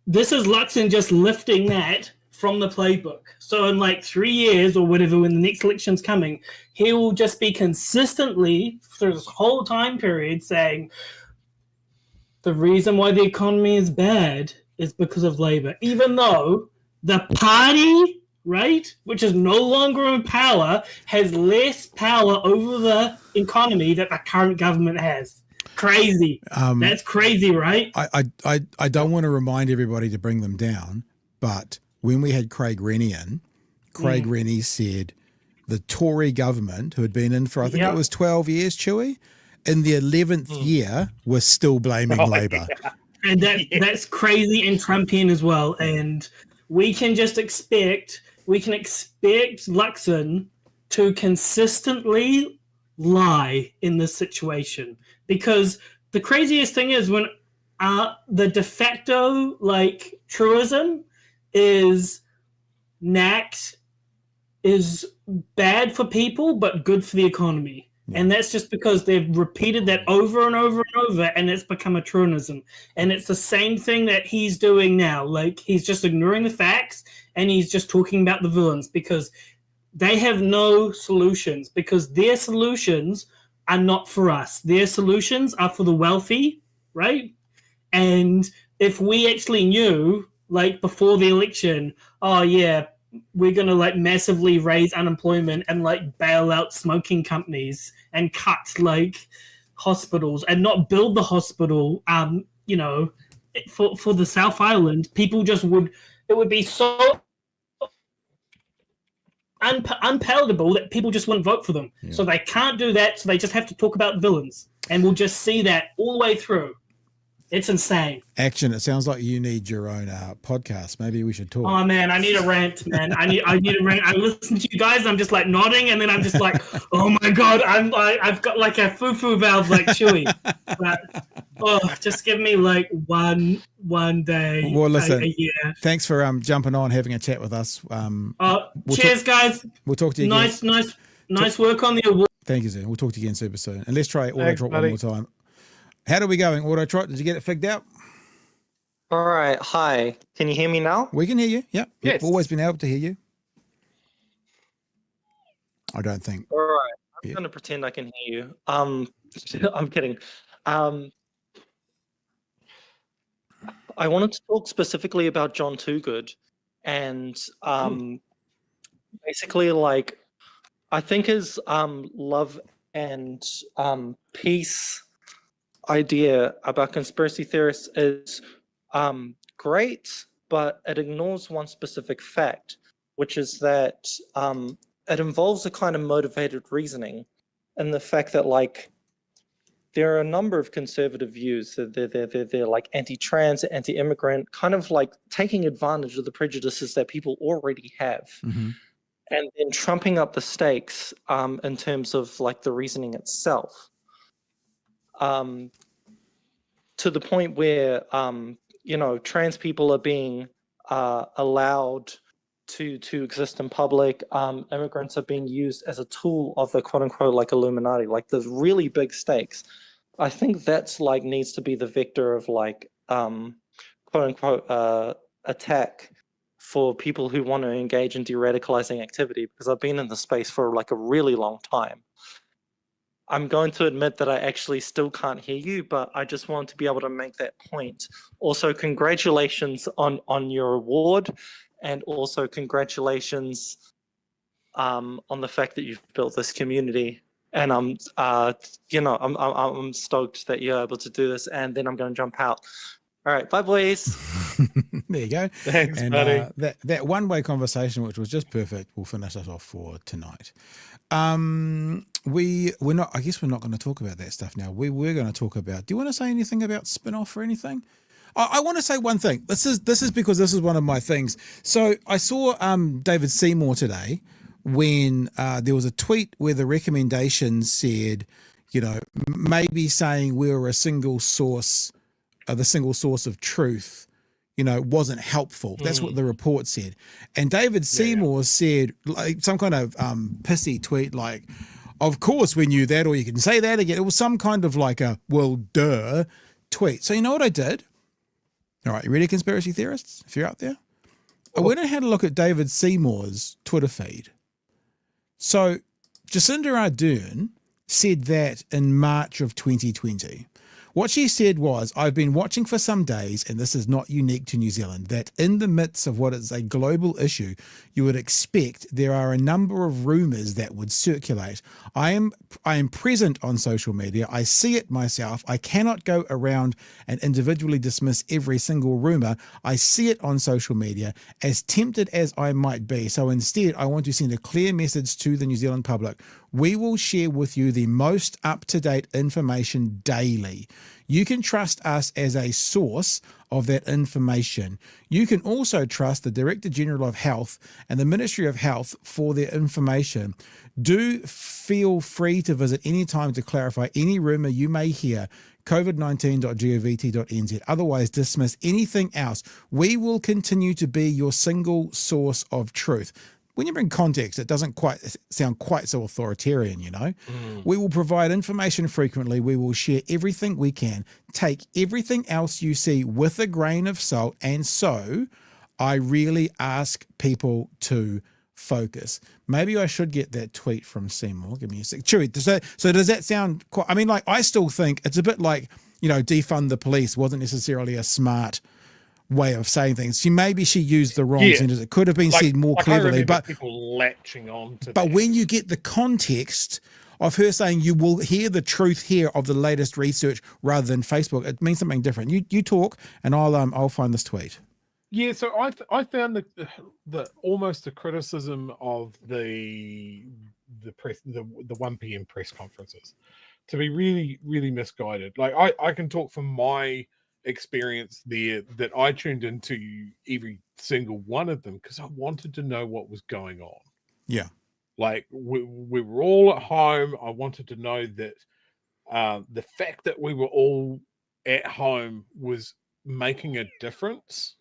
this is Luxon just lifting that from the playbook. So in like 3 years or whatever, when the next election's coming, he will just be consistently through this whole time period saying the reason why the economy is bad is because of Labour, even though the party, right, which is no longer in power, has less power over the economy that the current government has. Crazy. That's crazy, right? I don't want to remind everybody to bring them down, but when we had Craig Rennie in, Craig Rennie said the Tory government, who had been in for, I think it was 12 years, Chewy, in the 11th year, was still blaming Labour. And that's crazy and Trumpian as well. And we can expect Luxon to consistently lie in this situation. Because the craziest thing is when the de facto like truism is NACT is bad for people but good for the economy. Yeah. And that's just because they've repeated that over and over and over, and it's become a truism. And it's the same thing that he's doing now. Like, he's just ignoring the facts and he's just talking about the villains because they have no solutions, because their solutions are not for us. Their solutions are for the wealthy, right? And if we actually knew, like before the election, oh yeah, we're going to like massively raise unemployment and like bail out smoking companies and cut like hospitals and not build the hospital, you know, for the South Island, people just it would be so unpalatable that people just wouldn't vote for them. Yeah. So they can't do that. So they just have to talk about villains, and we'll just see that all the way through. It's insane. Action. It sounds like you need your own podcast. Maybe we should talk. Oh man, I need a rant, man. I need a rant. I listen to you guys. I'm just like nodding, and then I'm just like, oh my god, I've got like a foo-foo valve like Chewy. But just give me like one day. Well, listen. A year. Thanks for jumping on, having a chat with us. Cheers, guys. We'll talk to you again. Nice work on the award. Thank you, Zen. We'll talk to you again super soon. And let's try Auto Trot one more time. How are we going, Auto Trot? Did you get it figured out? All right. Hi. Can you hear me now? We can hear you. Yep. Yes. We've always been able to hear you. I don't think. All right. I'm Yeah. going to pretend I can hear you. I'm kidding. I wanted to talk specifically about Jon Toogood, and basically, like, I think his love and peace idea about conspiracy theorists is great, but it ignores one specific fact, which is that it involves a kind of motivated reasoning, and the fact that, like, there are a number of conservative views. They're like anti-trans, anti-immigrant, kind of like taking advantage of the prejudices that people already have, and then trumping up the stakes in terms of like the reasoning itself. To the point where trans people are being allowed to exist in public. Immigrants are being used as a tool of the quote unquote like Illuminati. Like there's really big stakes. I think that's like needs to be the vector of like quote unquote attack for people who want to engage in de-radicalizing activity, because I've been in the space for like a really long time. I'm going to admit that I actually still can't hear you, but I just want to be able to make that point. Also, congratulations on your award, and also congratulations on the fact that you've built this community. And I'm stoked that you're able to do this. And then I'm going to jump out. All right, bye, boys. There you go. Thanks, and buddy. That one-way conversation, which was just perfect, will finish us off for tonight. We're not. I guess we're not going to talk about that stuff now. We're going to talk about. Do you want to say anything about spin-off or anything? I want to say one thing. This is because this is one of my things. So I saw David Seymour today when there was a tweet where the recommendation said, maybe saying we were a single source, the single source of truth, wasn't helpful. That's what the report said. And David Seymour said, like, some kind of pissy tweet, like, of course we knew that, or you can say that again. It was some kind of like a, well, duh tweet. So you know what I did? All right, you ready, conspiracy theorists, if you're out there? I went and had a look at David Seymour's Twitter feed. So Jacinda Ardern said that in March of 2020. What she said was, I've been watching for some days, and this is not unique to New Zealand, that in the midst of what is a global issue, you would expect there are a number of rumours that would circulate. I am present on social media. I see it myself. I cannot go around and individually dismiss every single rumour. I see it on social media, as tempted as I might be. So instead, I want to send a clear message to the New Zealand public. We will share with you the most up-to-date information daily. You can trust us as a source of that information. You can also trust the Director General of Health and the Ministry of Health for their information. Do feel free to visit any time to clarify any rumour you may hear. covid19.govt.nz. Otherwise, dismiss anything else. We will continue to be your single source of truth. When you bring context, it doesn't quite sound quite so authoritarian, We will provide information frequently. We will share everything we can. Take everything else you see with a grain of salt. And so I really ask people to focus. Maybe I should get that tweet from Seymour. Give me a sec. Chewy, so does that sound quite, I mean, like, I still think it's a bit like, defund the police wasn't necessarily a smart way of saying things. Maybe she used the wrong sentence. It could have been said more cleverly, but people latching on to but that. when you get the context of her saying you will hear the truth here of the latest research rather than Facebook, it means something different. You talk, and I'll find this tweet. Yeah, so I found the almost a criticism of the press, the 1 p.m. press conferences to be really, really misguided. Like I can talk from my experience there, that I tuned into every single one of them because I wanted to know what was going on. Yeah. Like we were all at home. I wanted to know that the fact that we were all at home was making a difference,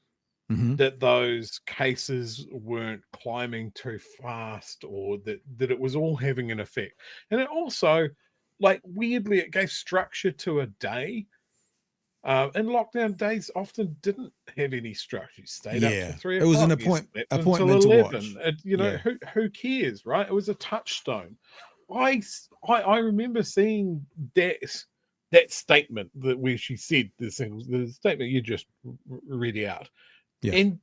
that those cases weren't climbing too fast, or that it was all having an effect. And it also, like, weirdly, it gave structure to a day. And lockdown days often didn't have any structure. You stayed up Yeah. to 3 It was an o'clock. You slept appointment until to 11. watch. You know, Yeah. who cares, right? It was a touchstone. I remember seeing that statement where she said the statement you just read out. Yeah. And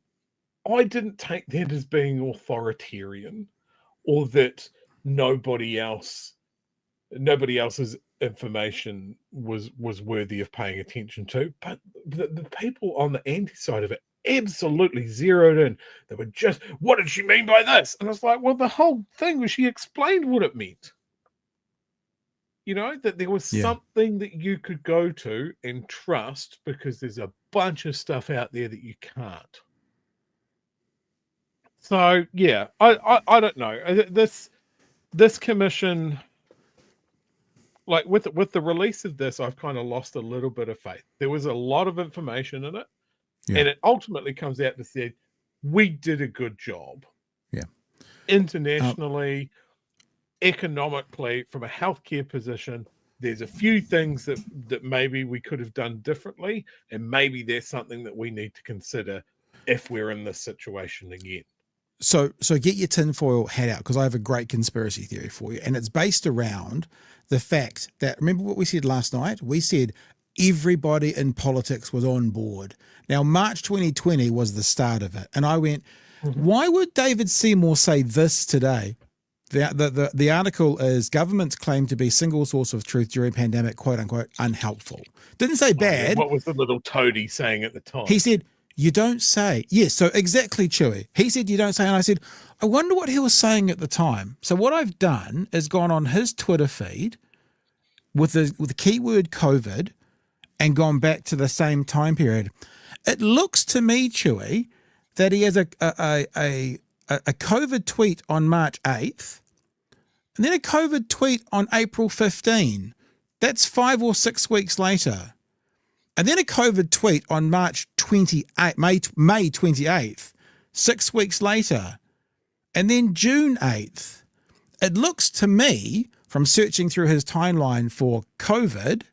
I didn't take that as being authoritarian or that nobody else's information was worthy of paying attention to. But the people on the anti-side of it absolutely zeroed in. They were just, what did she mean by this? And I was like, well, the whole thing was she explained what it meant. You know, that there was something that you could go to and trust because there's a bunch of stuff out there that you can't. So yeah, I don't know. This commission, like with the release of this, I've kind of lost a little bit of faith. There was a lot of information in it, and it ultimately comes out to say we did a good job. Yeah, internationally, economically, from a healthcare position, there's a few things that maybe we could have done differently, and maybe there's something that we need to consider if we're in this situation again. So get your tinfoil hat out, because I have a great conspiracy theory for you, and it's based around the fact that, remember what we said last night? We said everybody in politics was on board. Now, March 2020 was the start of it, and I went, why would David Seymour say this today? The article is governments claim to be single source of truth during pandemic, quote unquote, unhelpful. Didn't say bad. What was the little toady saying at the time? He said, you don't say. Yes, so exactly, Chewy. He said, you don't say. And I said, I wonder what he was saying at the time. So what I've done is gone on his Twitter feed with the keyword COVID and gone back to the same time period. It looks to me, Chewy, that he has a COVID tweet on March 8th and then a COVID tweet on April 15. That's 5 or 6 weeks later. And then a COVID tweet on May 28th, 6 weeks later. And then June 8th. It looks to me, from searching through his timeline for COVID,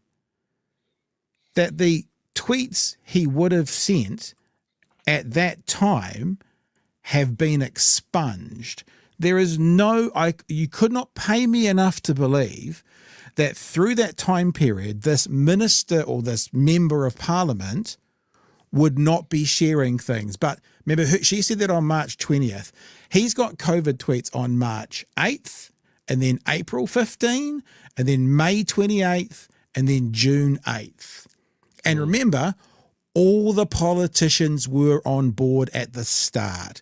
that the tweets he would have sent at that time have been expunged. There is you could not pay me enough to believe that through that time period, this minister or this member of parliament would not be sharing things. But remember, she said that on March 20th. He's got COVID tweets on March 8th, and then April 15, and then May 28th, and then June 8th. And remember, all the politicians were on board at the start.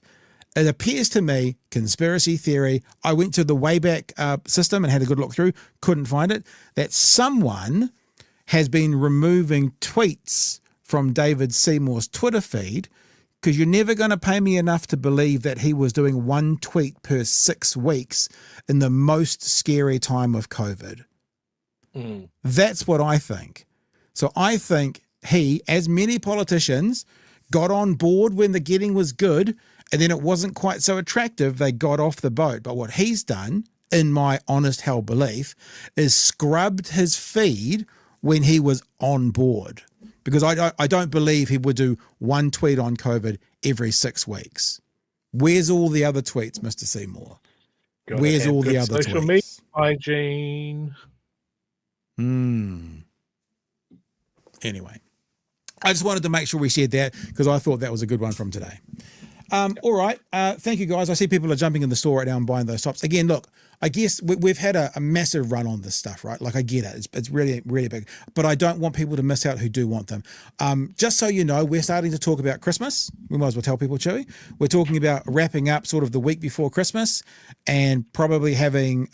It appears to me, conspiracy theory, I went to the Wayback system and had a good look through, couldn't find it, that someone has been removing tweets from David Seymour's Twitter feed, because you're never going to pay me enough to believe that he was doing one tweet per 6 weeks in the most scary time of COVID. That's what I think. So I think he, as many politicians, got on board when the getting was good, and then it wasn't quite so attractive, they got off the boat. But what he's done, in my honest hell belief, is scrubbed his feed when he was on board. Because I don't believe he would do one tweet on COVID every 6 weeks. Where's all the other tweets, Mr. Seymour? Where's all the other social tweets? Media hygiene. Anyway, I just wanted to make sure we shared that, because I thought that was a good one from today. All right. Thank you, guys. I see people are jumping in the store right now and buying those tops. Again, look, I guess we've had a massive run on this stuff, right? Like, I get it. It's really, really big. But I don't want people to miss out who do want them. Just so you know, we're starting to talk about Christmas. We might as well tell people, Chewy. We're talking about wrapping up sort of the week before Christmas and probably having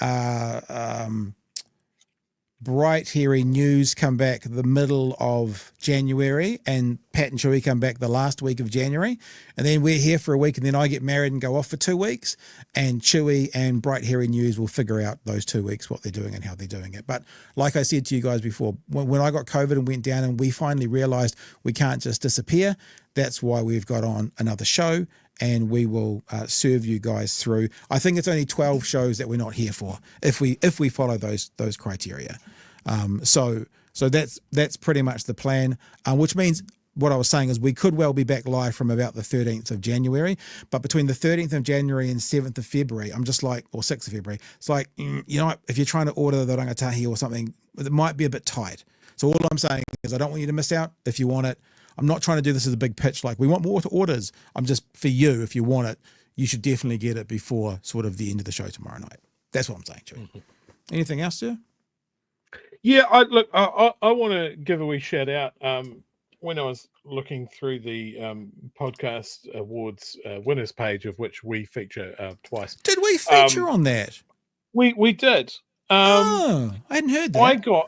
Bright Hairy News come back the middle of January, and Pat and Chewy come back the last week of January, and then we're here for a week, and then I get married and go off for 2 weeks, and Chewy and Bright Hairy News will figure out those 2 weeks what they're doing and how they're doing it. But like I said to you guys before, when I got COVID and went down and we finally realized we can't just disappear, that's why we've got on another show, and we will serve you guys through. I think it's only 12 shows that we're not here for if we follow those criteria. So So that's pretty much the plan, which means what I was saying is we could well be back live from about the 13th of January, but between the 13th of January and 7th of February, I'm just like, or 6th of February, it's like, you know what, if you're trying to order the rangatahi or something, it might be a bit tight. So all I'm saying is I don't want you to miss out if you want it. I'm not trying to do this as a big pitch, like we want more orders. I'm just, for you, if you want it, you should definitely get it before sort of the end of the show tomorrow night. That's what I'm saying, Chewy. Mm-hmm. Anything else, sir? Yeah, I want to give a wee shout out. When I was looking through the podcast awards winners page, of which we feature twice. Did we feature on that? We did. I hadn't heard that.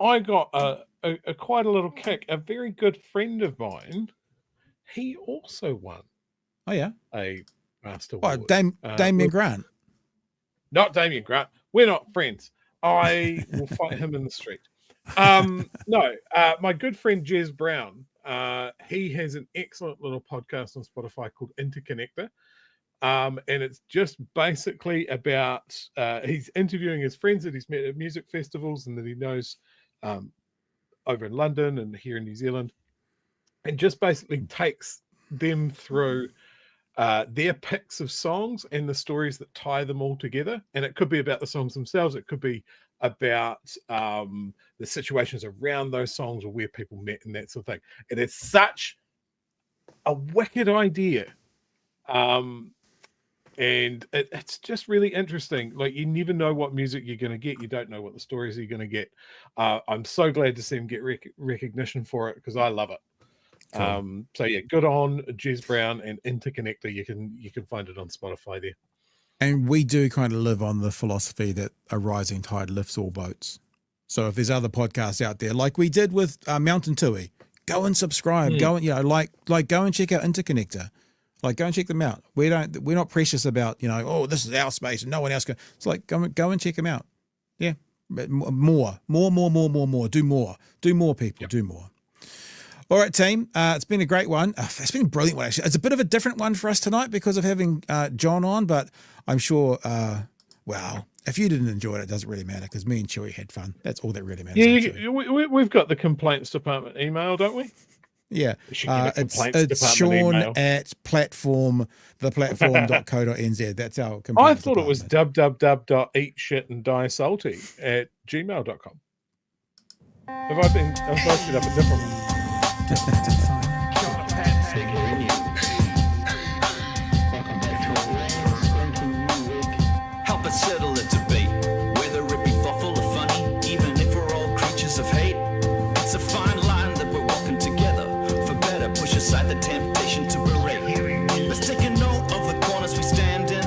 I got a quite a little kick. A very good friend of mine, he also won. Oh yeah, a Master Award. Damien Grant. Not Damien Grant. We're not friends. I will fight him in the street. No, my good friend Jez Brown, he has an excellent little podcast on Spotify called Interconnector. And it's just basically about he's interviewing his friends that he's met at music festivals and that he knows over in London and here in New Zealand, and just basically takes them through their picks of songs and the stories that tie them all together. And it could be about the songs themselves. It could be about the situations around those songs or where people met and that sort of thing. It is such a wicked idea. And it's just really interesting. Like, you never know what music you're going to get. You don't know what the stories you're going to get. I'm so glad to see him get recognition for it because I love it. Cool. So yeah, good on Jez Brown and Interconnector. You can find it on Spotify there. And we do kind of live on the philosophy that a rising tide lifts all boats. So if there's other podcasts out there, like we did with Mountain Tui, go and subscribe. Go and like go and check out Interconnector. Like, go and check them out. We're not precious about, oh, this is our space and no one else can. It's like, go and check them out. Yeah. But more. Do more. Do more, people. Yep. Do more. All right, team. It's been a great one. It's been a brilliant one, actually. It's a bit of a different one for us tonight because of having John on, but I'm sure, if you didn't enjoy it, it doesn't really matter because me and Chewy had fun. That's all that really matters. Yeah, we've got the complaints department email, don't we? Yeah, it's Sean at theplatform.co.nz. That's our complaints I thought department. It was www.eatshitandiesalty@gmail.com. Have I posted up a different one? Help us settle a debate, whether it be thoughtful or funny, even if we're all creatures of hate. It's a fine line that we're walking together. For better, push aside the temptation to berate. Let's take a note of the corners we stand in.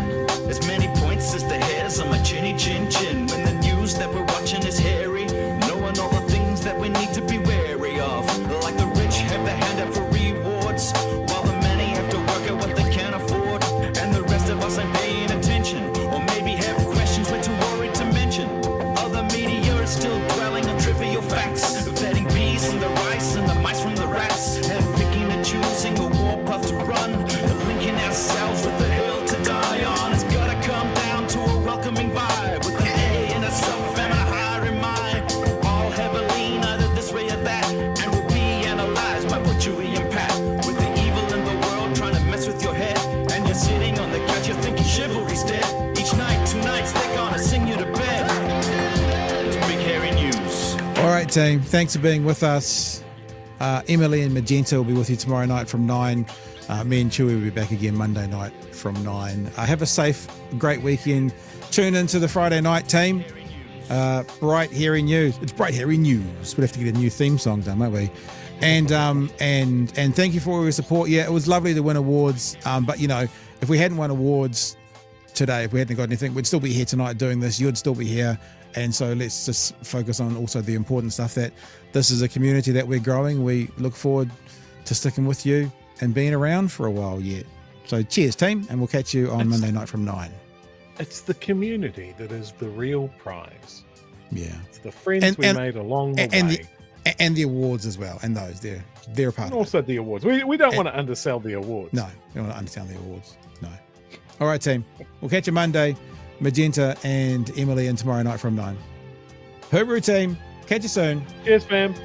As many points as the hairs on my chinny chin chin. When the news that we're watching is hairy, knowing all the things that we need to be wary of. Like the rich have the hand out for rewards, while the many have to work at what they can't afford. And the rest of us ain't paying attention, or maybe have questions we're too worried to mention. Other media is still dwelling on trivial facts, vetting peas from the rice and the mice from the rats, and picking and choosing a warpath to run, and linking ourselves with the hill to die on. It's gotta come down to a welcoming vibe, with an A and a self and a higher in mind. All heavily, neither this way or that, and we'll be analyzed by what Chewy and Pat. With the evil in the world trying to mess with your head, and you're sitting on the couch, you're thinking chivalry's dead. Each night, 2 nights, they're gonna sing you to bed. It's big hairy news. All right, team. Thanks for being with us. Emily and Magenta will be with you tomorrow night from 9. Me and Chewy will be back again Monday night from 9. Have a safe, great weekend. Tune into the Friday night, team. Bright Hairy News. It's Bright Hairy News. We'll have to get a new theme song done, won't we? And thank you for all your support. Yeah, it was lovely to win awards. But if we hadn't won awards today, if we hadn't got anything, we'd still be here tonight doing this. You'd still be here. And so let's just focus on also the important stuff, that this is a community that we're growing. We look forward to sticking with you and being around for a while yet. So cheers, team, and we'll catch you on Monday night from 9. It's the community that is the real prize. Yeah. It's the friends we made along the way. And the awards as well. And those, they're a part and of also the awards. We don't want to undersell the awards. No, we don't want to undersell the awards. No. All right, team. We'll catch you Monday. Magenta and Emily, and tomorrow night from 9. Hooroo, team. Catch you soon. Cheers, fam.